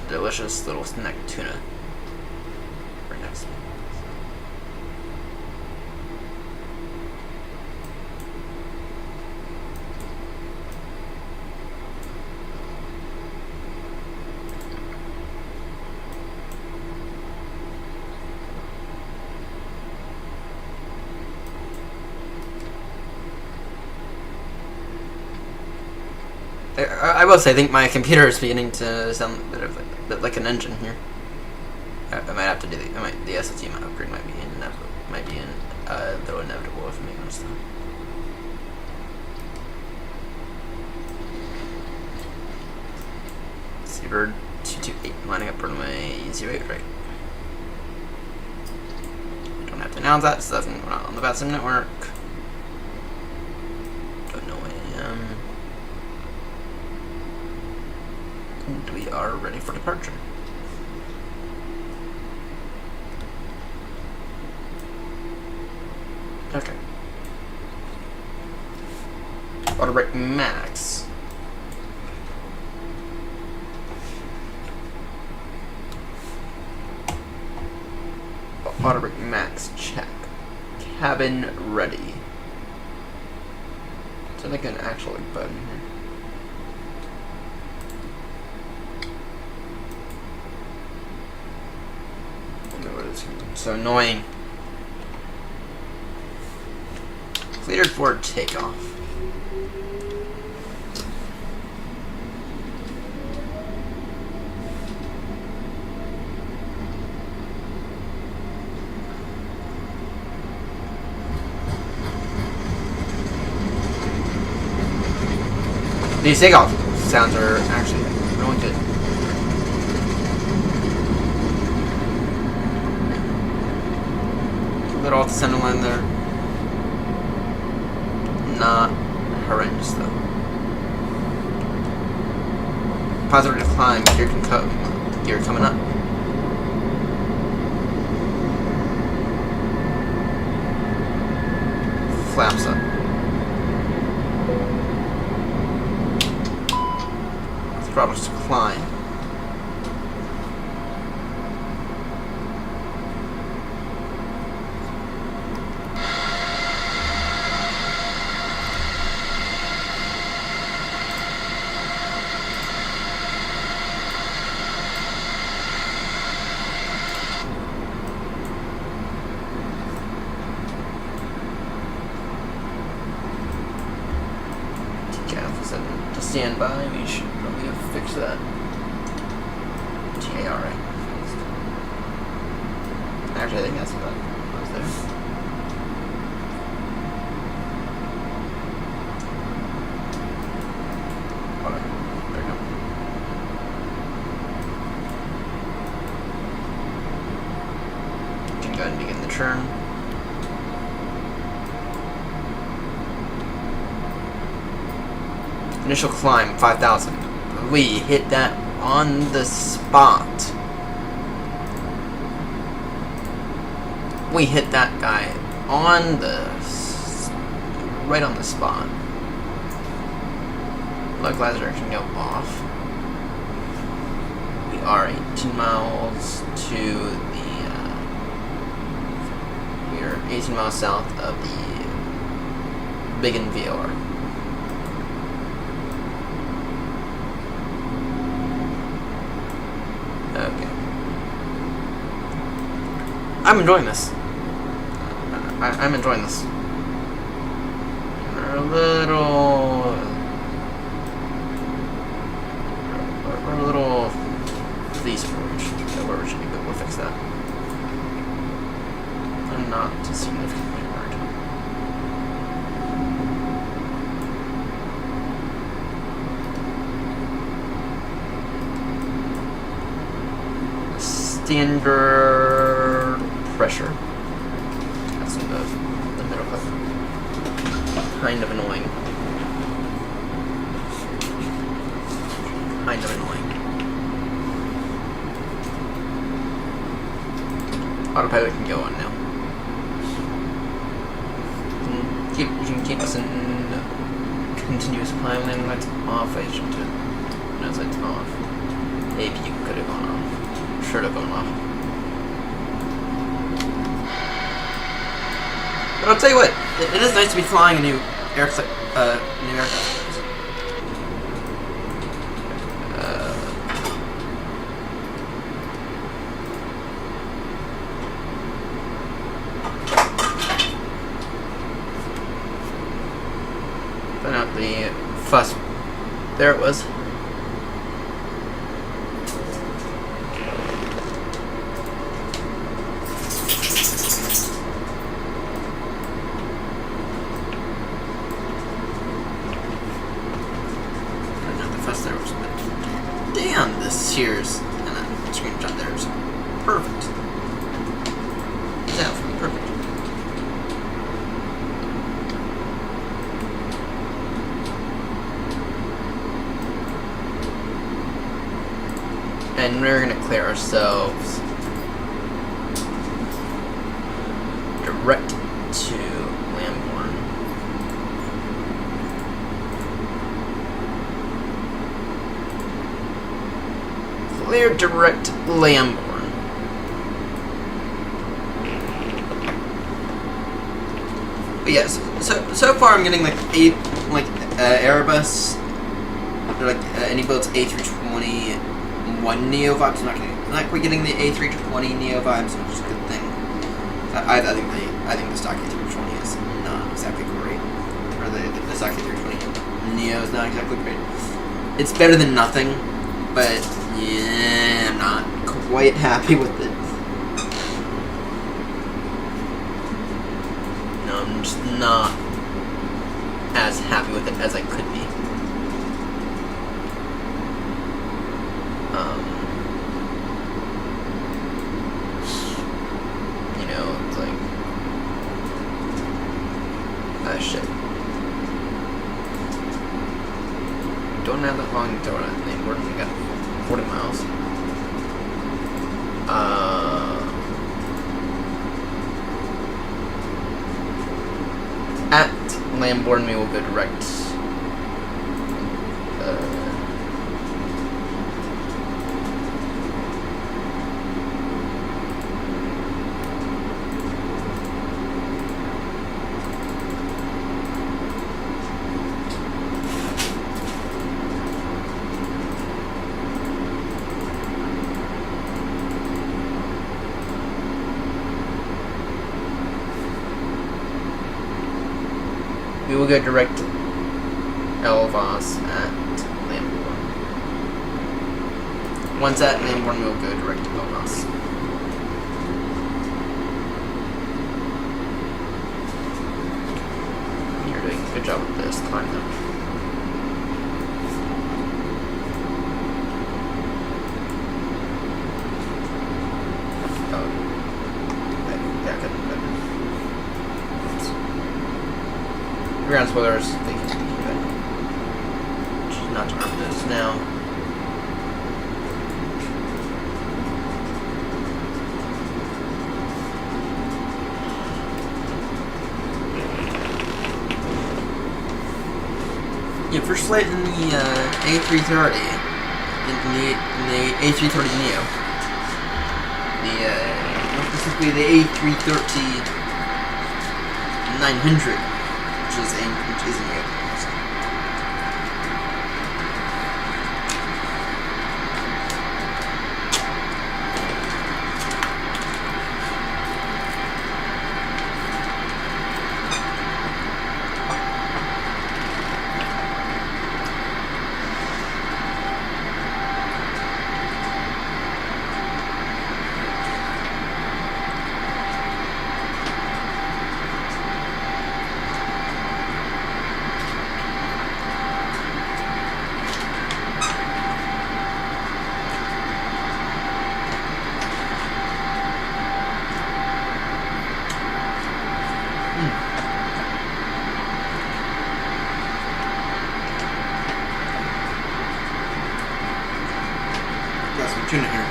Delicious little snack tuna. Right next to me. I will say, I think my computer is beginning to sound a bit like an engine here. I might have to do the SSD upgrade might be a little inevitable if I'm being honest. Seabird 228 lining up for my 08, right? Don't have to announce that, so that's not on the Vassum network. Don't know where I am. And we are ready for departure. Okay. Auto brake max. Auto brake max check. Cabin ready. Is there like an actual button here? So annoying. Cleared for takeoff. These takeoff sounds are actually really good. A little off the center line there. Not horrendous though. Positive climb, gear coming up. Flaps up. Throttles to climb. To stand by, we should probably fix that. Okay, alright. Actually, I think that's what was there. Whatever. There we go. Can go ahead and begin the churn. Initial climb 5,000. We hit that on the spot. We hit that guy on right on the spot. Localizer can go off. We are 18 miles to the. We are 18 miles south of the Big N VOR. Okay. I'm enjoying this. I'm enjoying this. We're a little police approach. Where we should be, but we'll fix that. I'm not significantly hard. Standard pressure. That's in the middle of kind of annoying. Kind of annoying. Autopilot can go on now. You can keep us in continuous climb, and then that's off. I should do. No, that's off. Maybe you could have gone off. Should have gone off. But I'll tell you what, it is nice to be flying a new aircraft. Put out the fuss There it was. Damn, this Sears and that screenshot there is perfect. It's absolutely perfect. And we're gonna clear ourselves direct to Lambourne. Clear direct Lambourne. But yes, so far I'm getting like Airbus, or like any builds A321 Neo vibes. I'm not quite getting the A320 Neo vibes, which is a good thing. I think the stock A320 is not exactly great, or the stock A320 Neo is not exactly great. It's better than nothing, but yeah, I'm not quite happy with it. No, I'm just not as happy with it as I could be. You know, it's like, shit. Don't have that long until I think we're only got 40 miles. At Lambourne, we will go direct. We will go direct to Elvas at Lambourne. Once at Lambourne, we will go direct to Elvas. You're doing a good job with this climb though. Ground spoilers, thank you. Choose not to remember this now. Yeah, first flight in the A330, in the A330 Neo. More specifically the A330-900. Which is in the got some tuna here.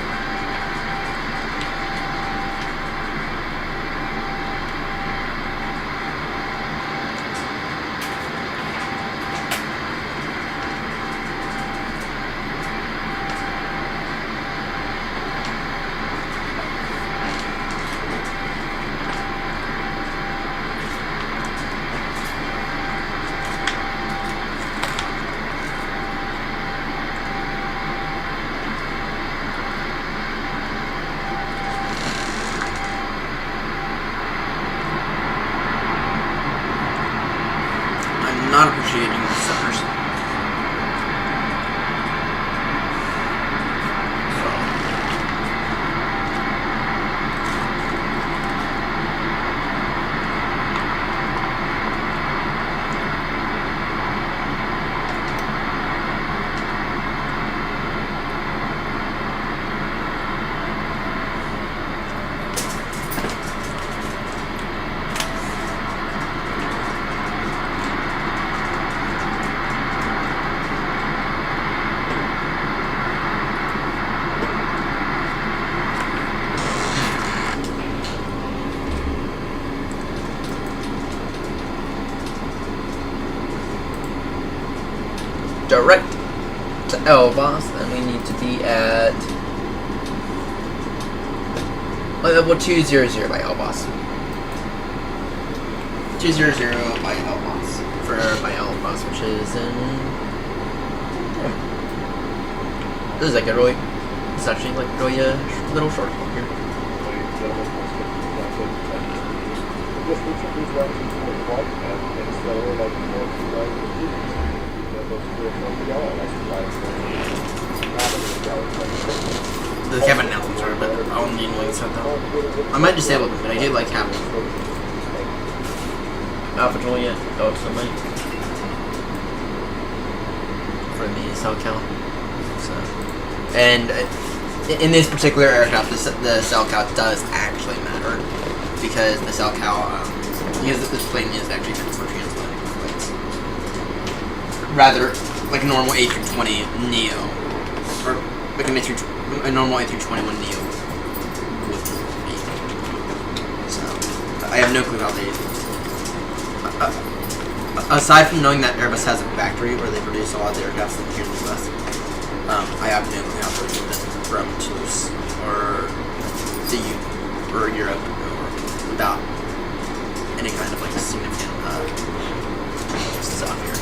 Not appreciating the summers. direct to Elbas, then we need to be at level 200 by Elbas. 200 by Elbas. By Elbas, which is in... This is like a really... It's actually like really a little short one here. The cabin announcements are a bit annoying stuff though. I might disable them, but I do like having Alpha Juliet, something for the cell count. So, and in this particular aircraft, the cell count does actually matter because the cell count, because this plane is actually meant for transatlantic flights, rather like a normal A320 Neo, or like a normal A321 Neo would be. So I have no clue how they. Aside from knowing that Airbus has a factory where they produce a lot of the aircraft here in the US, I have no clue how they're doing it from Toulouse or the or Europe or without any kind of like significant stuff here.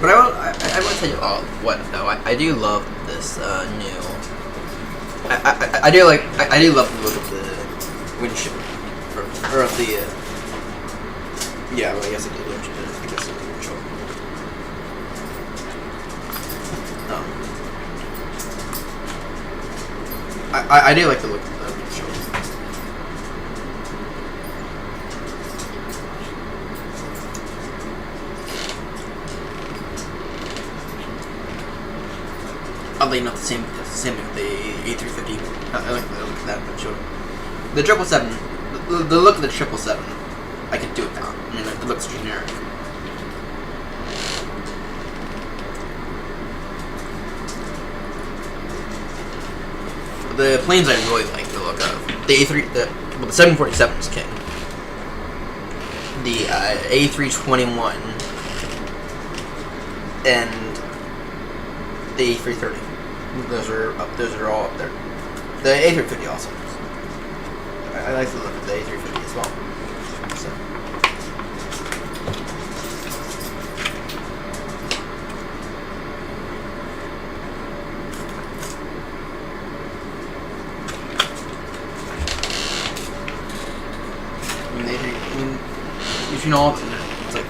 But I will tell you all what though. I do love this new. I do love the look of the windshield or of the. Yeah, well, I guess I did mention it because of the windshield. I do like the look of the windshield. Oddly enough, the same with the A350. I like the look of that windshield. The 777, the look of the 777, I could do without. I mean, it looks generic. The planes I really like the look of. The the 747 is king. The A321 and the A330. Those are all up there. The A350 also. I like the look of the A350 as well. So. If you know all of them, it's like,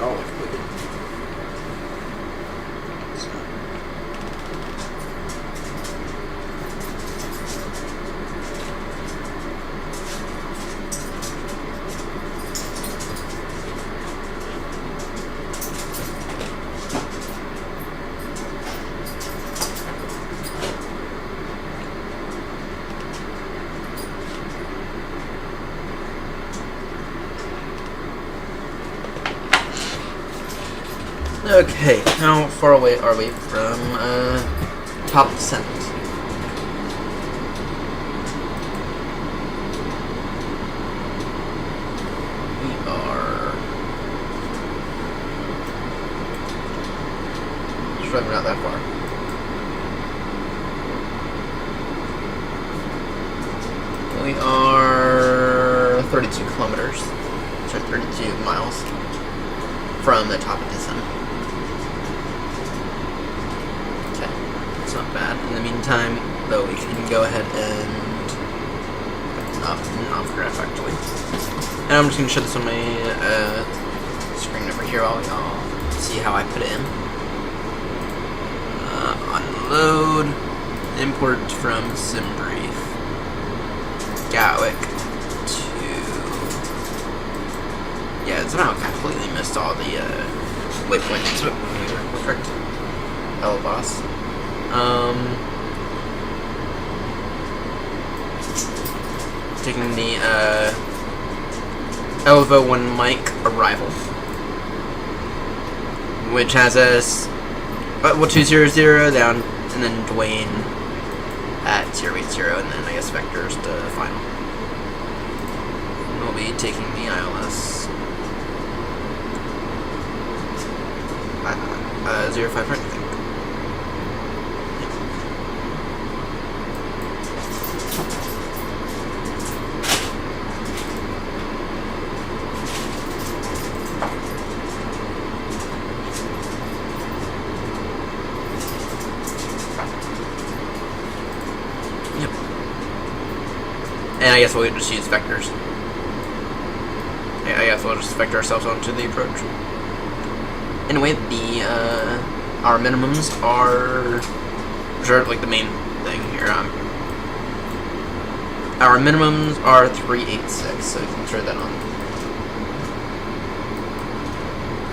oh, like wicked. So. Okay, how far away are we from top descent? We are. Surely we're not that far. We are 32 kilometers, so 32 miles from the top of descent. Okay, it's not bad. In the meantime, though, we can go ahead and off-graph actually. And I'm just going to show this on my screen over here while y'all see how I put it in. Unload, import from SimBrief, Gatwick to... Yeah, somehow I completely missed all the waypoints when we were correct. Hell, boss. Taking the Elvo 1 Mike arrival, which has us 200 down, and then Dwayne at 080, and then I guess vectors to final. And we'll be taking the ILS 05, I think. And I guess we'll just use vectors. I guess we'll just vector ourselves onto the approach. Anyway, the our minimums are, which are like the main thing here. Our minimums are 386, so you can throw that on.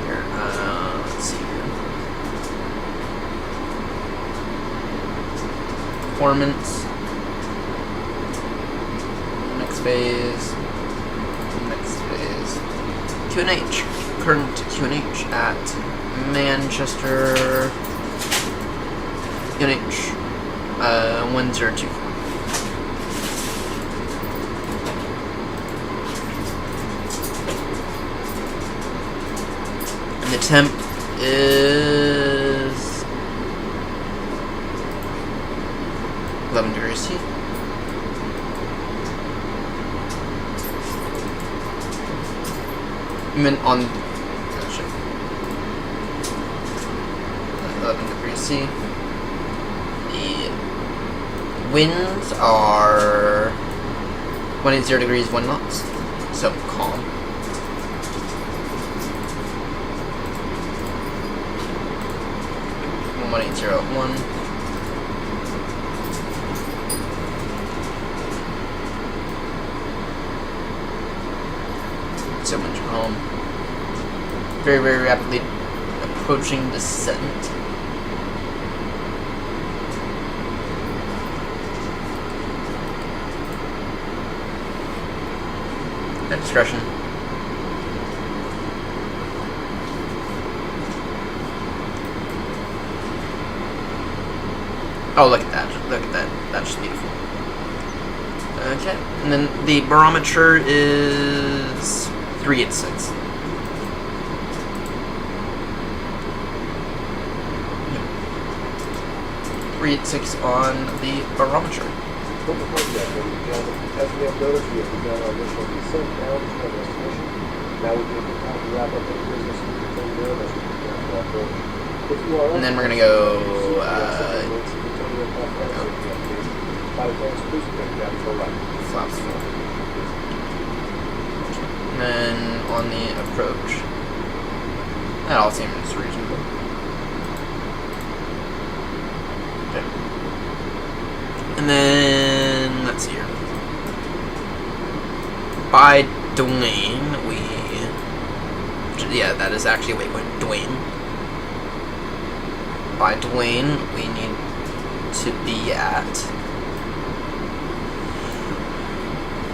Here, let's see here. Performance. Phase, next phase, QNH, current QNH at Manchester, QNH, 1024. And the temp is 11 degrees C. On 11 degrees C. The winds are 180 degrees 1 knots, so calm. And 180 at 1. So much home. Very, very rapidly approaching descent. At discretion. Oh, look at that. Look at that. That's just beautiful. Okay. And then the barometer is 386. 386 on the barometer. As we have noticed, we have begun our initial descent down to our destination. Now we can wrap up the business and return there as we prepare for our approach. If you are, And then we're gonna go. Flaps full. And then on the approach, that all seems reasonable. Okay. And then let's see here. By Dwayne, yeah, that is actually waypoint Dwayne. By Dwayne, we need to be at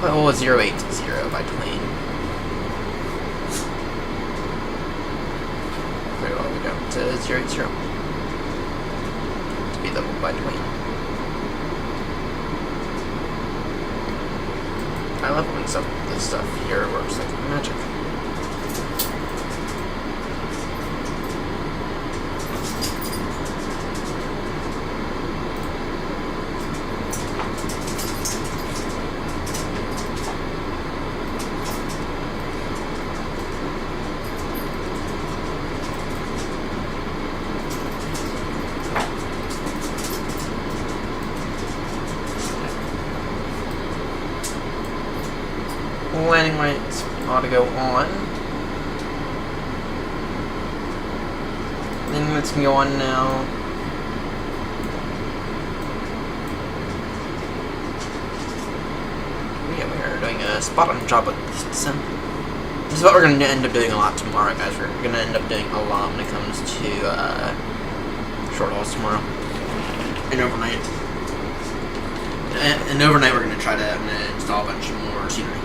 080 by Dwayne. Wait, all the way down to 080 to be leveled by Dwayne. I love when this stuff here works like magic. Landing lights ought to go on. Landing lights can go on now. Yeah, we are doing a spot on job with Sim. This is what we're going to end up doing a lot tomorrow, guys. We're going to end up doing a lot when it comes to short hauls tomorrow. And overnight. And overnight we're going to try to install a bunch more scenery.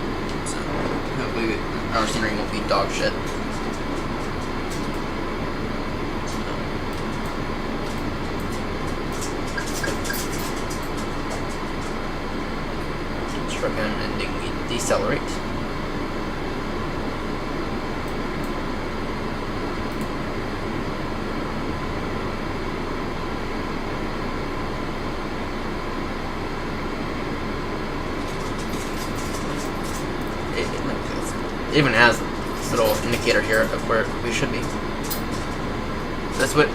Hopefully our scenery won't be dog shit. Just recommending we decelerate. It even has this little indicator here of where we should be. That's what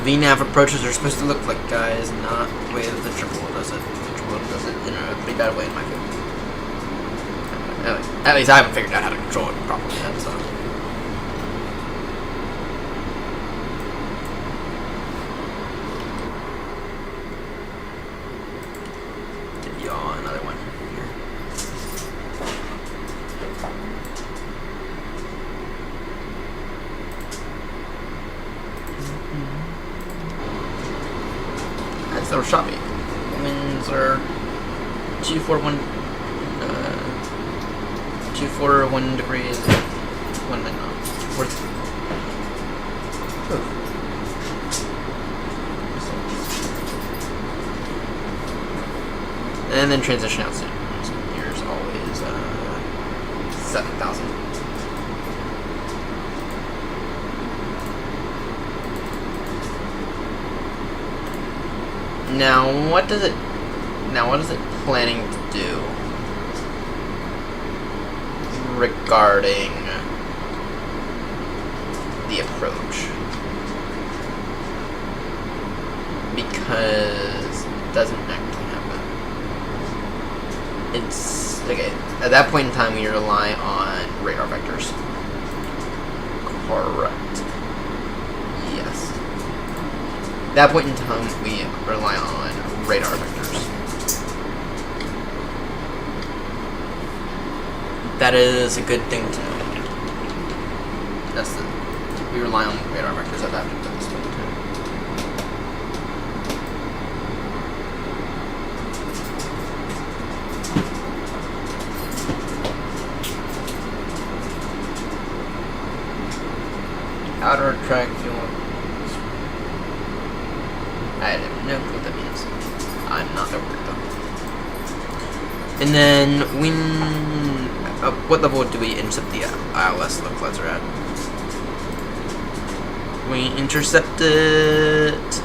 VNAV approaches are supposed to look like, guys, not the way that the triple does it. The triple does it in a pretty bad way, in my opinion. At least I haven't figured out how to control it properly yet, so. Give y'all another one here. Nice little shopping. Winds are 241 degrees, 1 knots. And then transition out soon. So here's always 7,000. Now what is it planning to do regarding the approach? Because it doesn't actually happen. It's okay. At that point in time we rely on radar vectors. Correct. Yes. At that point in time, we rely on radar vectors. That is a good thing to know. We rely on radar vectors at that point in time. Outer track fuel. I have no clue what that means. I'm not over it though. And then what level do we intercept the ILS localizer at? We intercept it.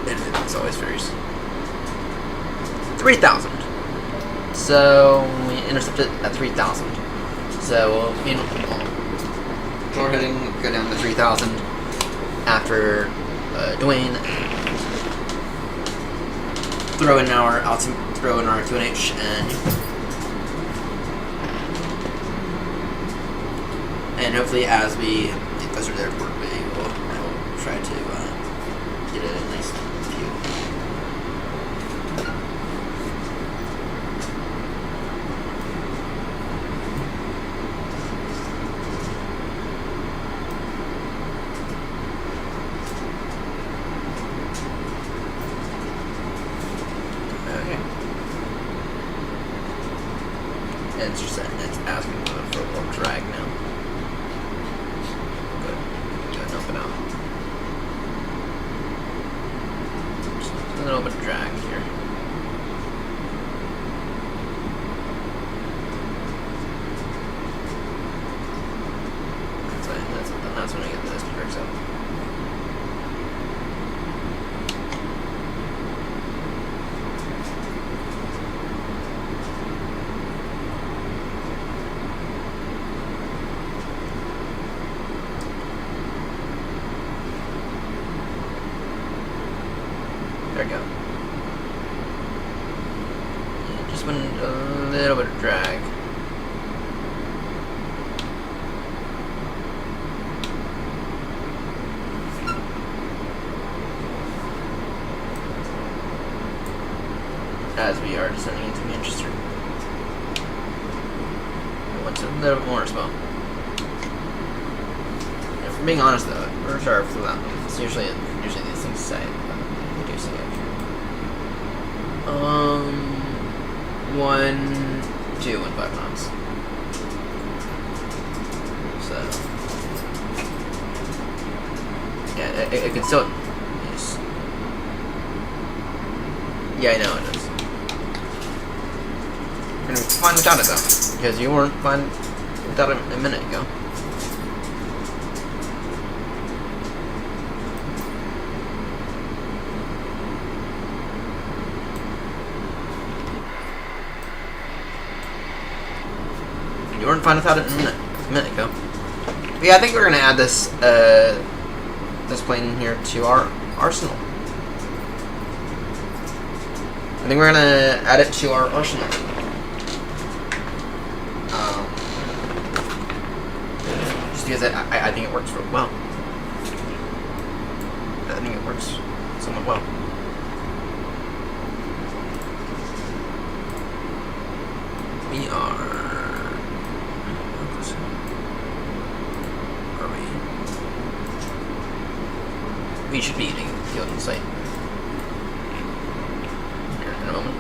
It's always varies. 3,000. So we intercept it at 3,000. So we're heading go down to 3,000 after Dwayne. Throw in our 2NH and hopefully as we get closer to the airport we'll try to get a nice view. It's asking for a drag now. Good. drag here. That's when I get the speed brakes up. There we go. Yeah, just went a little bit of drag. As we are descending into Manchester. I want a little bit more as well. If I'm being honest though, we're sharp for that. It's usually these things say, but they do say it. 1, 2, and 5 knots. So yeah, it could still. Yes. Yeah, I know it is. You're gonna be fine without it though, because you weren't fine without it a minute ago. You weren't fine without it a minute ago. But yeah, I think we're gonna add this this plane here to our arsenal. I think we're gonna add it to our arsenal. Just because I think it works real well. I think it works somewhat well. We are we? We should be eating the field in sight. Here in a moment.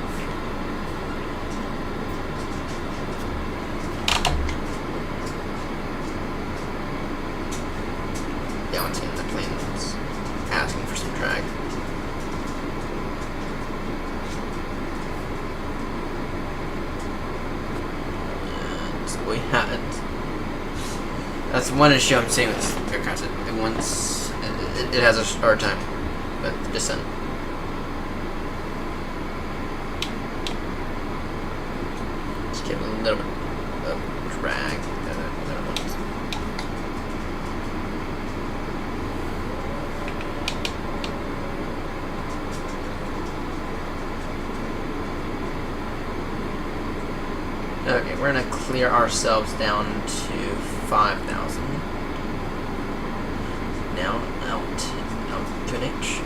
Yeah, once again, the plane is asking for some drag. And we had. That's one issue I'm seeing with this aircraft. It has a hard time with descent. Just give it a little bit of drag. Okay, we're gonna clear ourselves down to 5,000. Now out to an H.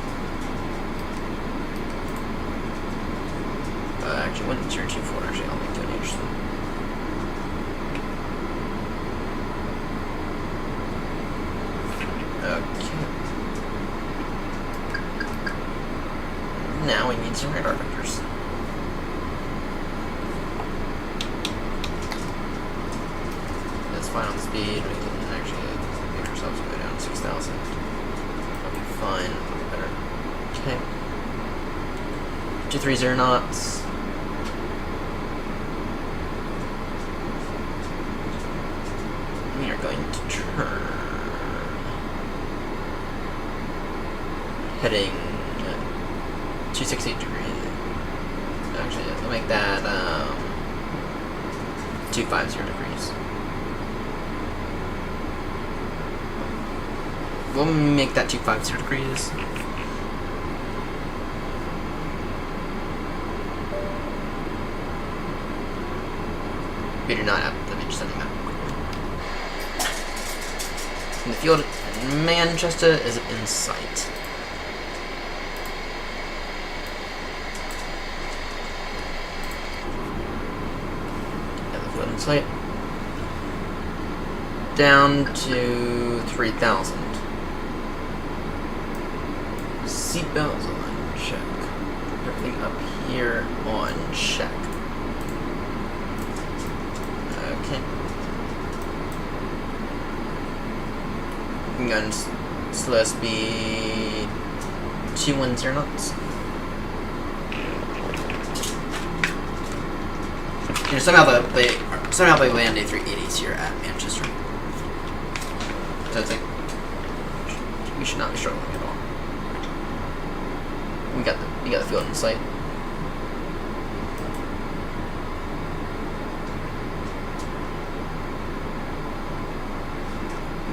Actually, 1024. Actually, I'll make to an H. Okay. Now we need some radar vectors. That's fine on speed. We can actually make ourselves go down 6,000. That'll be fine. Better. Okay. 230 knots. We are going to turn. Heading 268 degrees. Actually, I'll make that 250 degrees. We'll make that 250 degrees. We do not have the beach setting up. And the field in Manchester is in sight. Yeah, the field in sight. Down to 3,000. Seatbelts on check. Everything up here on check. Okay. I'm going to slow speed 210 knots. You know, somehow they land A380s here at Manchester. So it's like we should not be struggling at all. We got the field in sight.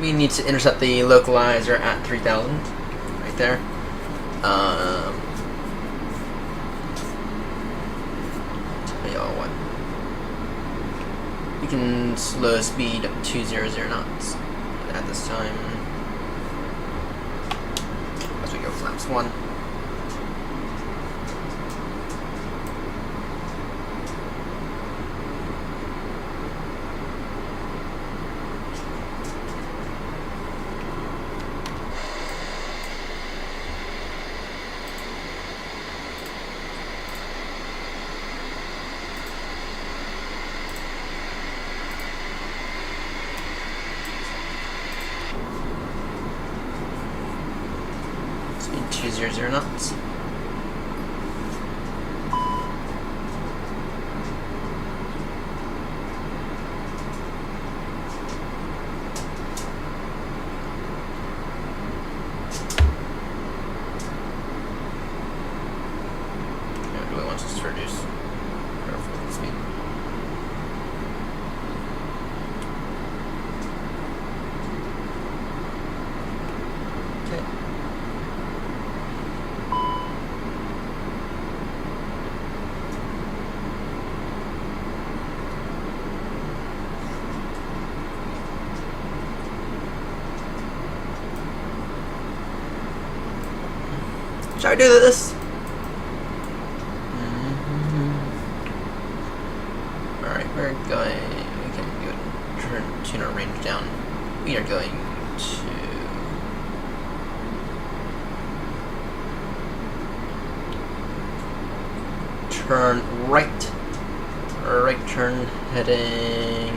We need to intercept the localizer at 3,000, right there. Tell y'all what. We can slow speed up 200 knots at this time. As we go flaps 1. Speed 200 knots. Do we want us to reduce our fuel speed? Okay. Should I do this? Alright, we're going. We can go tune our range down. We are going to turn right. Right turn heading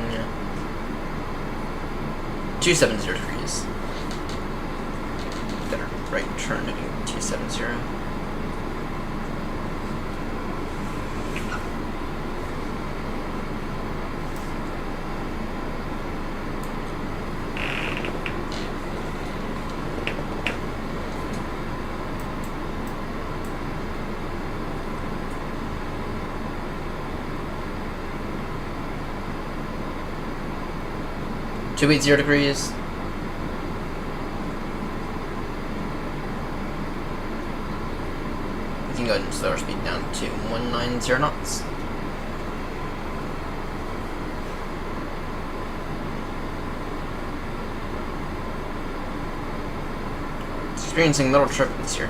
270 degrees. Better right turn heading 270. Two 280 degrees. We can go ahead and slow our speed down to 190 knots. Experiencing little turbulence here.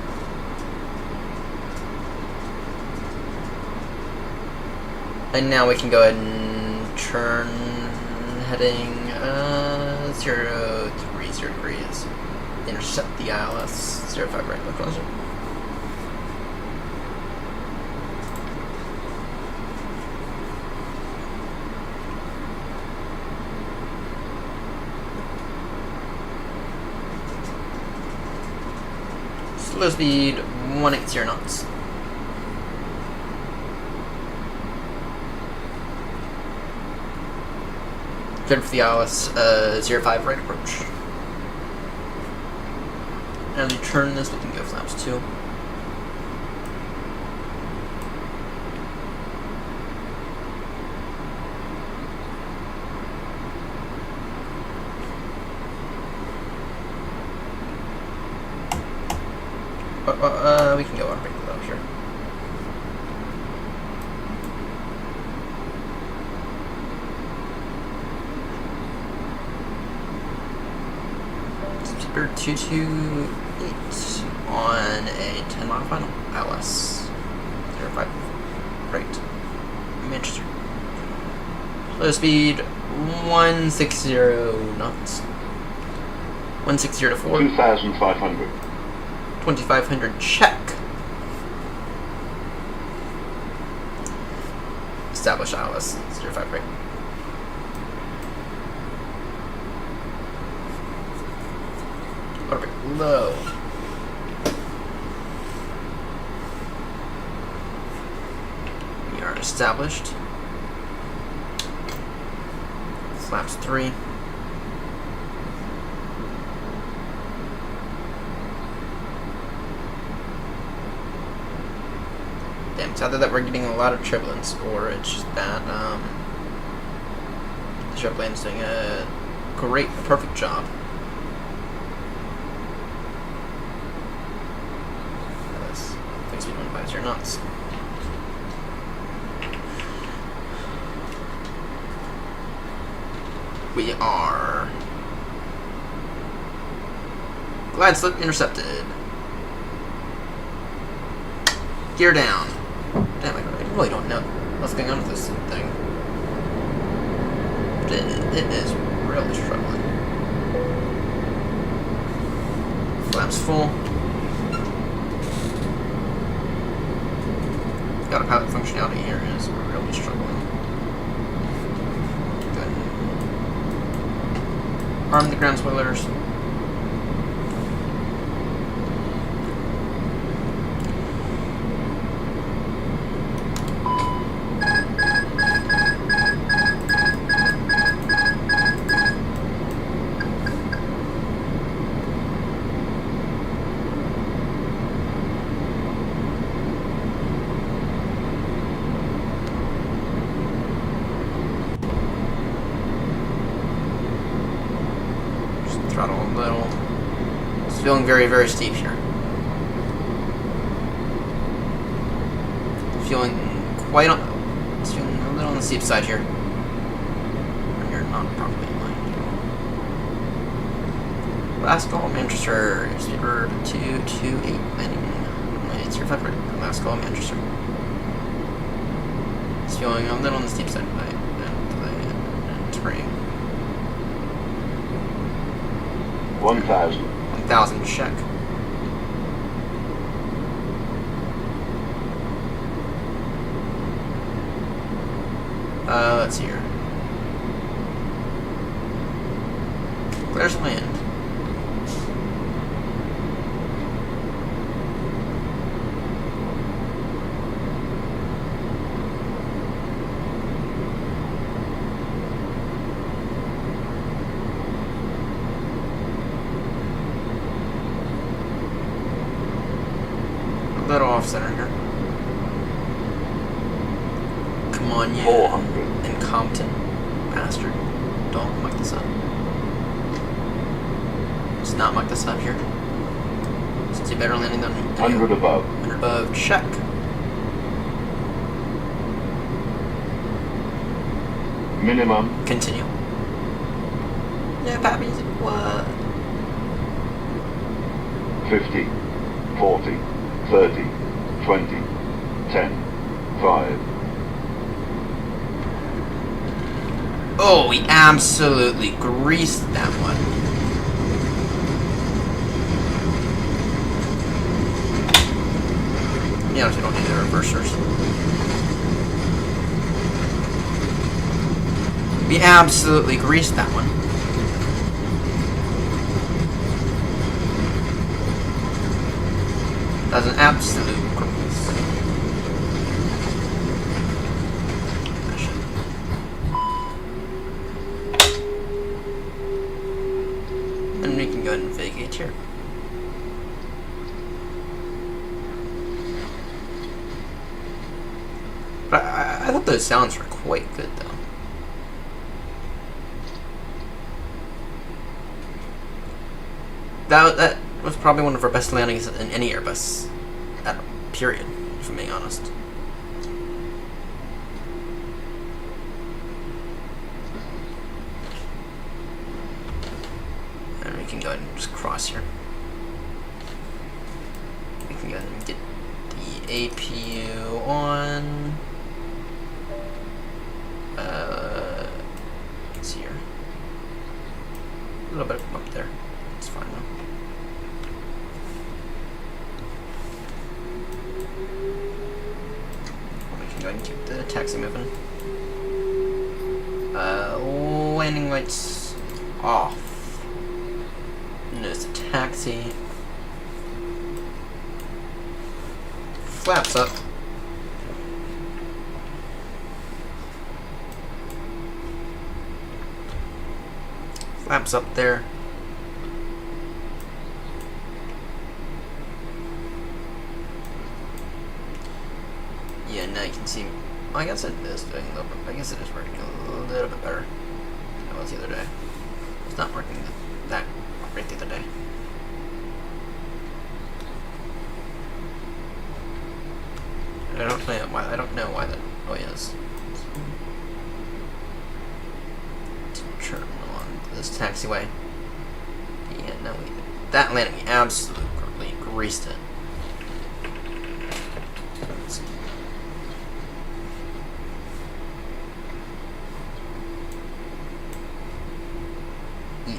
And now we can go ahead and turn heading 030 degrees. Intercept the ILS 05 right closer. Slow speed 180 knots. Cleared for the ILS 05 right approach. And we turn this, we can go flaps 2. We can go on right below here. September 228 on a 10-mile final. ILS 05 right. Manchester. Low speed 160 knots. 160 to 4. 2,500. 2,500 check. Establish ILS 05 right. Orbit low. We are established. Flaps 3. Damn, it's either that we're getting a lot of turbulence, or it's just that the ship plane's doing a perfect job. Things we don't advise your nuts. We are glide slip intercepted. Gear down. Damn, I really don't know what's going on with this thing. It is really struggling. Flaps full. Got a pilot functionality here is really struggling. Good. Arm the ground spoilers. Throttle a little. It's feeling very, very steep here. Feeling quite on. It's feeling a little on the steep side here. When you're not properly in line. Last call, Manchester. Speedbird 228 landing. It's your 500. Last call, Manchester. It's feeling a little on the steep side of the terrain. 1,000. 1,000, check. Let's see here. Clears land. Little off center here. Come on, you 400. incompetent bastard. Don't muck this up. Let's not muck this up here. Since you better landing than 100 above. 100 above, check. Minimum. Continue. Yeah, Pappy. What? 50. 40. 30, 20, 10, 5. Oh, we absolutely greased that one. Yeah, we don't need the reversers. We absolutely greased that one. That's an absolute grease. And we can go ahead and vacate here. But I thought those sounds were quite good, though. That was probably one of our best landings in any Airbus, period, if I'm being honest. And we can go ahead and just cross here. We can go ahead and get the APU on. Let's see here. A little bit up there. It's fine though. We can go ahead and keep the taxi moving. Landing lights off. Notice the taxi. Flaps up. flaps up there. Yeah, now you can see. Well, I guess it is doing a little bit. I guess it is working a little bit better than it was the other day. It's not working that great the other day. I don't know why. I don't know why that. Oh yes. Turn on this taxiway. Yeah, no, that landing absolutely greased it.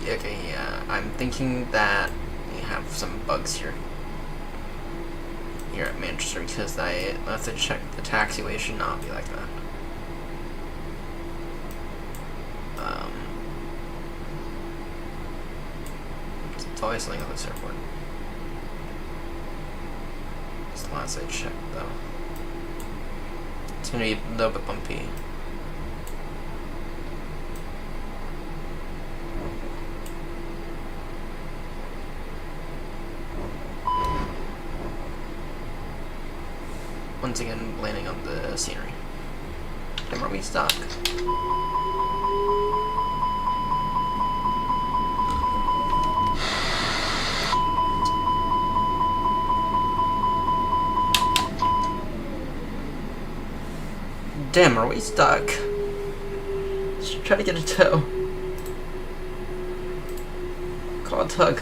Okay, yeah, I'm thinking that we have some bugs here at Manchester, because I have to check the taxiway should not be like that. It's always something on this airport. It's the last I checked, though. It's gonna be a little bit bumpy. Once again, landing on the scenery. And are we stuck? Damn, are we stuck? Let's try to get a tow. Call a tug.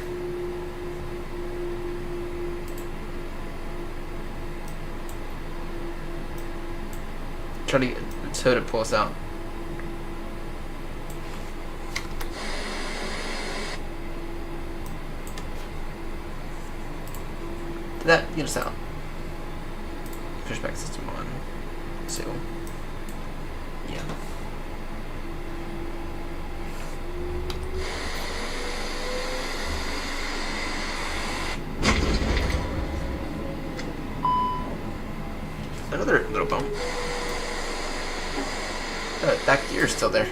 Try to get a tow to pull us out. Did that get us out? Pushback system on. So, yeah. Another little bump. That gear's still there.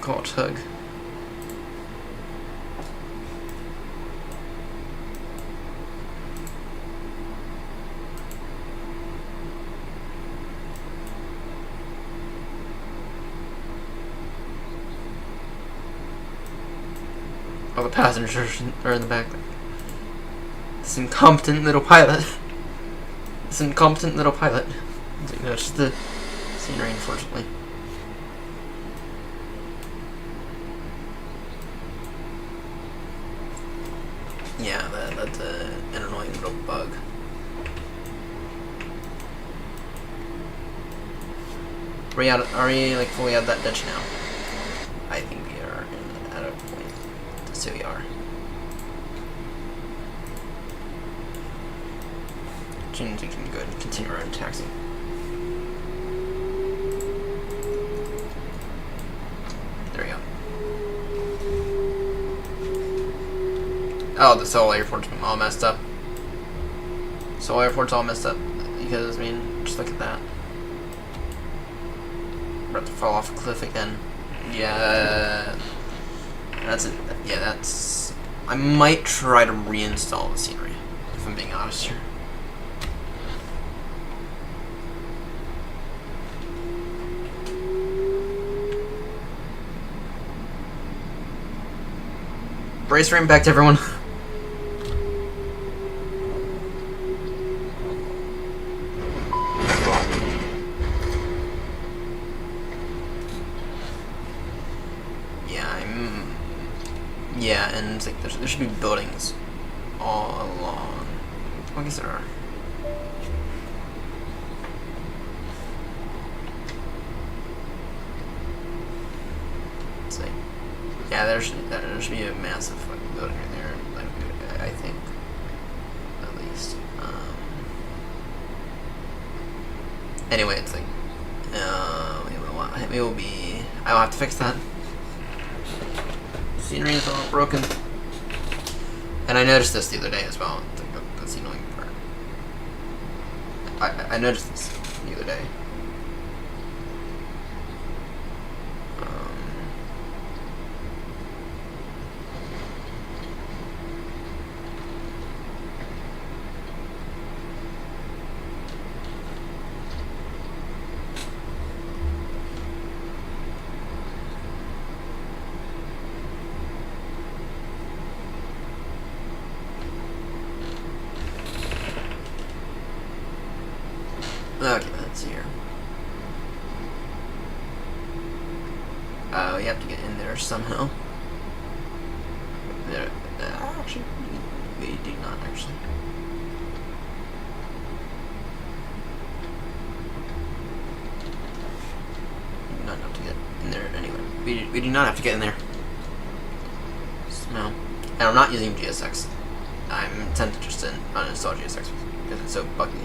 Call a tug. All the passengers are in the back. This incompetent little pilot. This incompetent little pilot. You know, it's just the scenery, unfortunately. Yeah, that's an annoying little bug. Are we like fully out of that ditch now? I think we are at a point. So we are. Which means we can go and continue our own taxi. There we go. Oh, the Seoul airport's all messed up. Seoul airport's all messed up. Because, I mean, just look at that. We're about to fall off a cliff again. Yeah. That's it. Yeah, that's... I might try to reinstall the scenery, if I'm being honest here. Brace for impact, everyone. Yeah, and it's like there should be buildings all along. I guess there are. Let's see. Yeah, there should be a massive fucking building right there. Like, I think, at least. Anyway, it's like, it will be. I will have to fix that. Scenery is all broken. And I noticed this the other day as well. That's the annoying part. I noticed this the other day. Okay, let's see here. You have to get in there somehow. There, actually, we do not actually. We do not have to get in there anyway. We do not have to get in there. No. And I'm not using GSX. I'm tempted just to uninstall GSX because it's so buggy.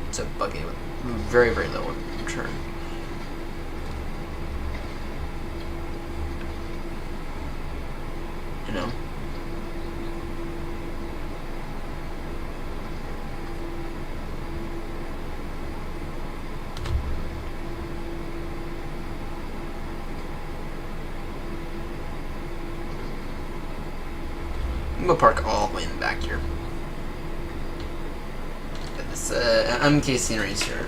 It's so buggy with very, very low return. You know? I'm gonna park all the way in the back here. This MK sceneries here.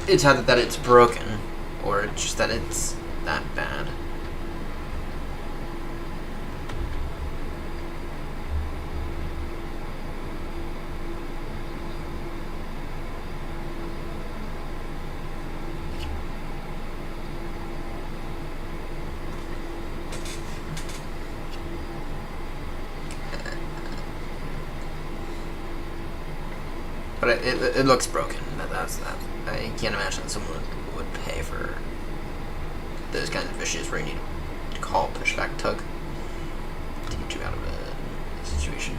It's either that it's broken, or it's just that it's that bad. But it looks broken. That's that. I can't imagine that someone would pay for those kinds of issues where you need to call pushback tug to get you out of a situation.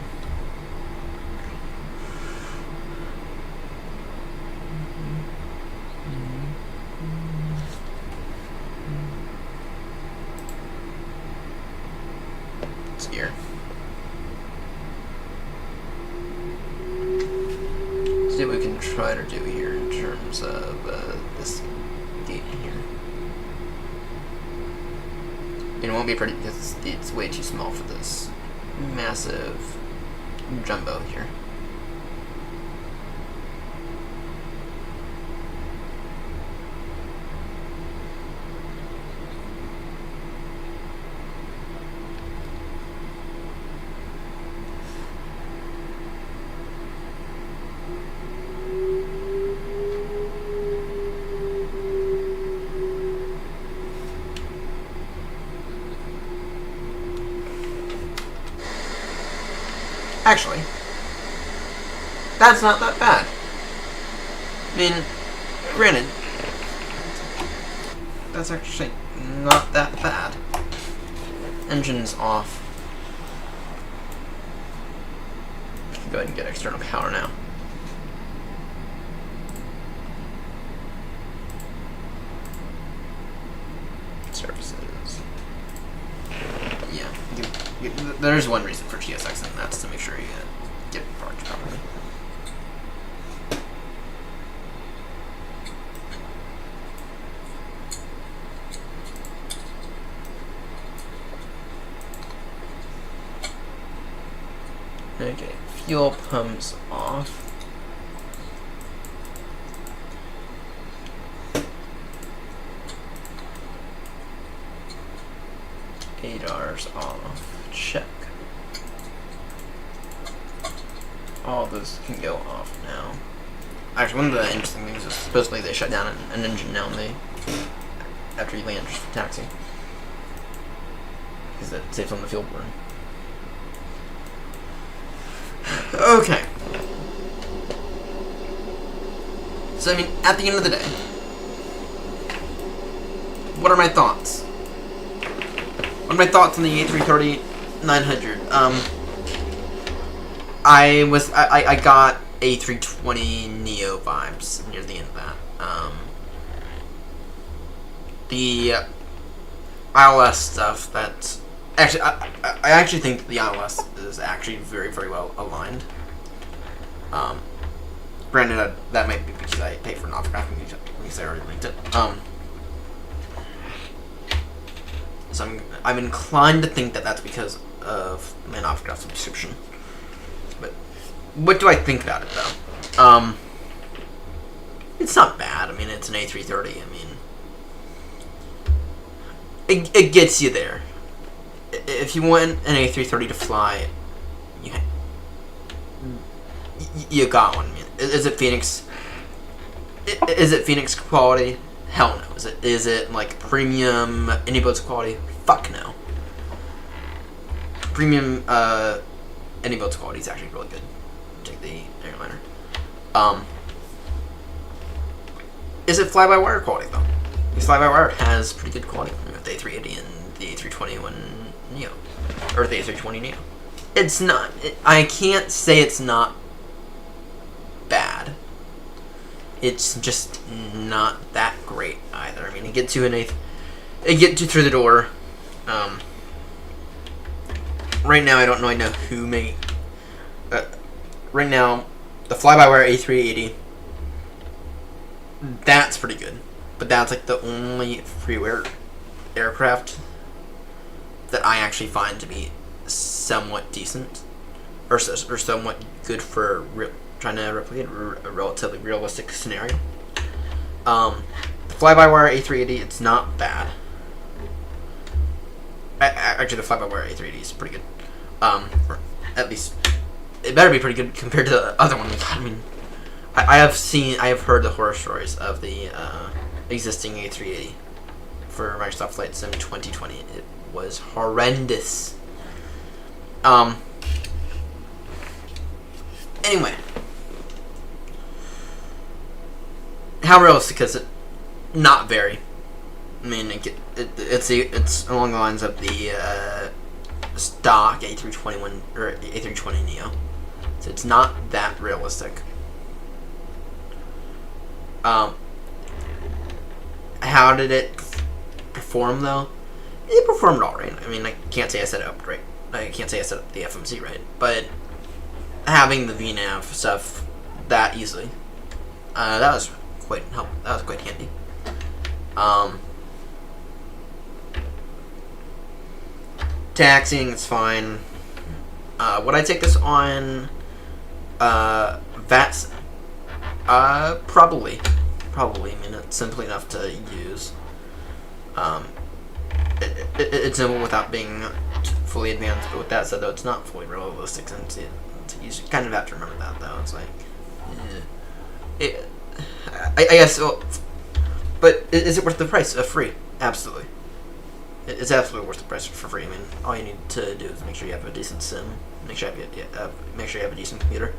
It's here. See what we can try to do here in terms of this gate here. It won't be pretty because it's way too small for this massive jumbo here. Actually, that's not that bad. I mean, granted, that's actually not that bad. Engine's off. Go ahead and get external power now. Services. Yeah. There's one reason for GSX, and that's to make sure you get parked properly. Okay, fuel pumps off. ADAR's off. Check. All those can go off now. Actually, one of the interesting things is supposedly they shut down an engine now after you land just for taxi. Because that saves on the fuel burn. Okay. So, I mean, at the end of the day, what are my thoughts? What are my thoughts on the A330-900? I got A320 Neo vibes near the end of that. The ILS stuff, that's... Actually, I actually think that the ILS is actually very, very well aligned. Granted, that might be because I pay for non-graphing because I already linked it. So I'm inclined to think that that's because of my non-graph subscription. But what do I think about it, though? It's not bad. I mean, it's an A330. I mean, it gets you there. If you want an A330 to fly, you got one. I mean, is it Phoenix? Is it Phoenix quality? Hell no. Is it like premium any boats quality? Fuck no. Premium any boats quality is actually really good. Take the airliner. Is it fly-by-wire quality though? Because fly-by-wire has pretty good quality with the A380 and the A321 Neo, or the A320 Neo. It's not. I can't say it's not bad. It's just not that great either. I mean, it gets you through the door. Right now, I don't really know who made. Right now, the fly-by-wire A380. That's pretty good, but that's like the only freeware aircraft that I actually find to be somewhat decent, or somewhat good for trying to replicate a relatively realistic scenario. The fly-by-wire A380, it's not bad. Actually, the fly-by-wire A380 is pretty good. Or at least it better be pretty good compared to the other one. I mean, I have heard the horror stories of the existing A380 for Microsoft Flight Sim 2020. It was horrendous. Anyway, how realistic is it? Not very. I mean, it's along the lines of the stock A321 or A320 Neo. So it's not that realistic. How did it perform though? It performed alright. I mean, I can't say I set it up right. I can't say I set up the FMC right, but having the VNav stuff that easily, that was quite handy. Taxiing is fine. Would I take this on VATS? Probably. I mean, it's simple enough to use. It's simple without being fully advanced, but with that said, though, it's not fully realistic, and you kind of have to remember that, though. It's like, I guess, well, but is it worth the price of free? Absolutely. It's absolutely worth the price for free. I mean, all you need to do is make sure you have a decent sim, make sure you have a decent computer,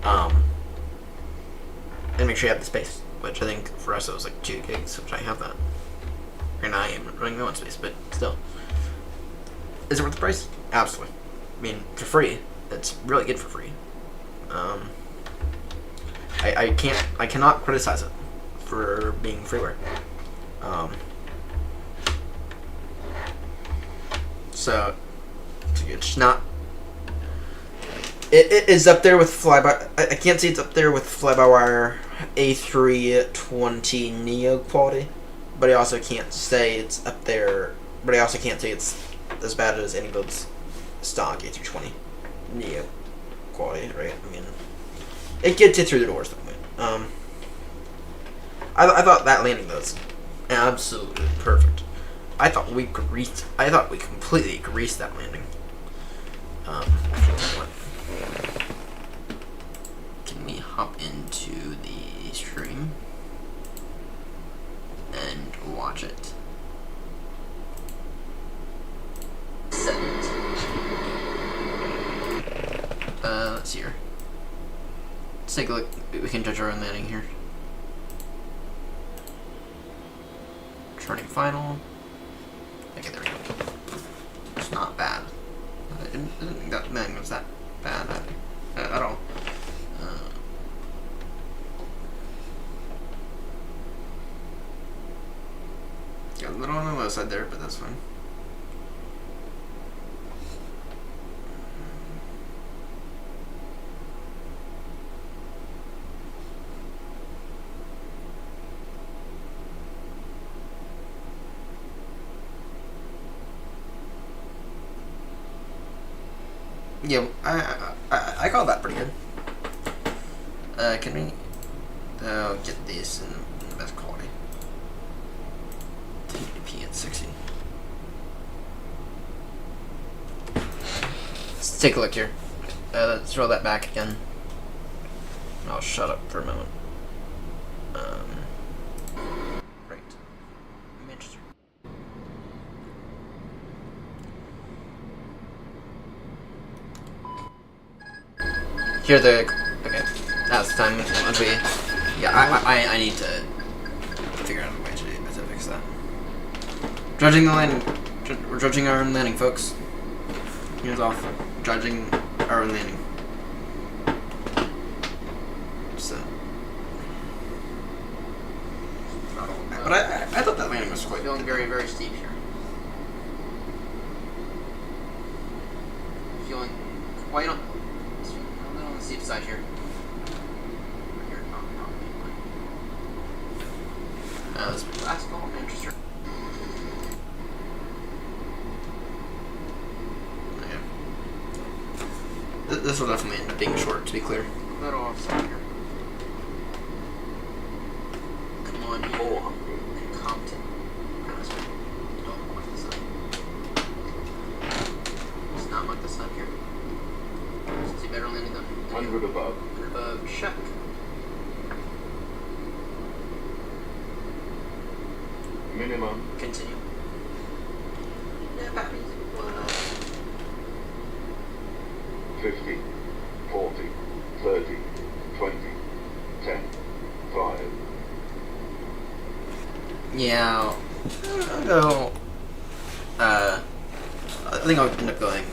and make sure you have the space, which I think for us it was like 2 gigs, which I have that. And I am running my own space, but still. Is it worth the price? Absolutely. I mean, for free, it's really good for free. I cannot criticize it for being freeware. So it's not. It is up there with fly-by. I can't say it's up there with fly-by-wire A320 Neo quality, but I also can't say it's up there. But I also can't say it's as bad as any build's stock A320 Neo quality, right? I mean, it gets you through the doors. I thought that landing was absolutely perfect. I thought we completely greased that landing. Can we hop into the stream and watch it? Let's see here. Let's take a look. We can judge our own landing here. Turning final. Okay, there we go. It's not bad. I didn't think that landing was that bad at all. Got a little on the low side there, but that's fine. Yeah, I call that pretty good. Can we get these in the best quality? 1080p at 60. Let's take a look here. Let's roll that back again. I'll shut up for a moment. Right. Manchester. Here the okay. That's the time once we. Yeah, I need to figure out a way to fix that. Judging the landing. We're judging our own landing, folks. Hands off. Judging our own landing. So. But I thought that landing was quite feeling very, very steep here. Feeling quite on a little on the steep side here. This basketball, Manchester. This will definitely end up being short, to be clear. A little offside here. Come on, you and Compton. Don't mark the sun. Let's not mark the sun here. See better landing than 100 above. 100 above. Check. Minimum. Continue. Yeah, that means 50, 40, 30, 20, 10, 5. yeah, I'll go. I think I'll end up going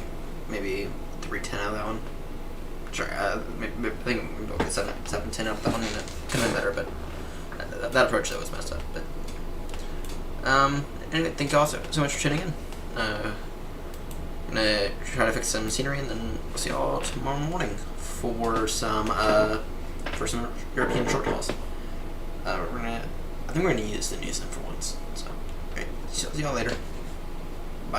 maybe 310 out of that one. Sure, maybe, I think we'll get 710 out of that one. And it could have been better, but that approach that was messed up. But anyway, thank you all so much for tuning in. I'm gonna try to fix some scenery, and then we'll see y'all tomorrow morning for some European short hauls. I think we're gonna use the Newsom for once. So, alright, see y'all later.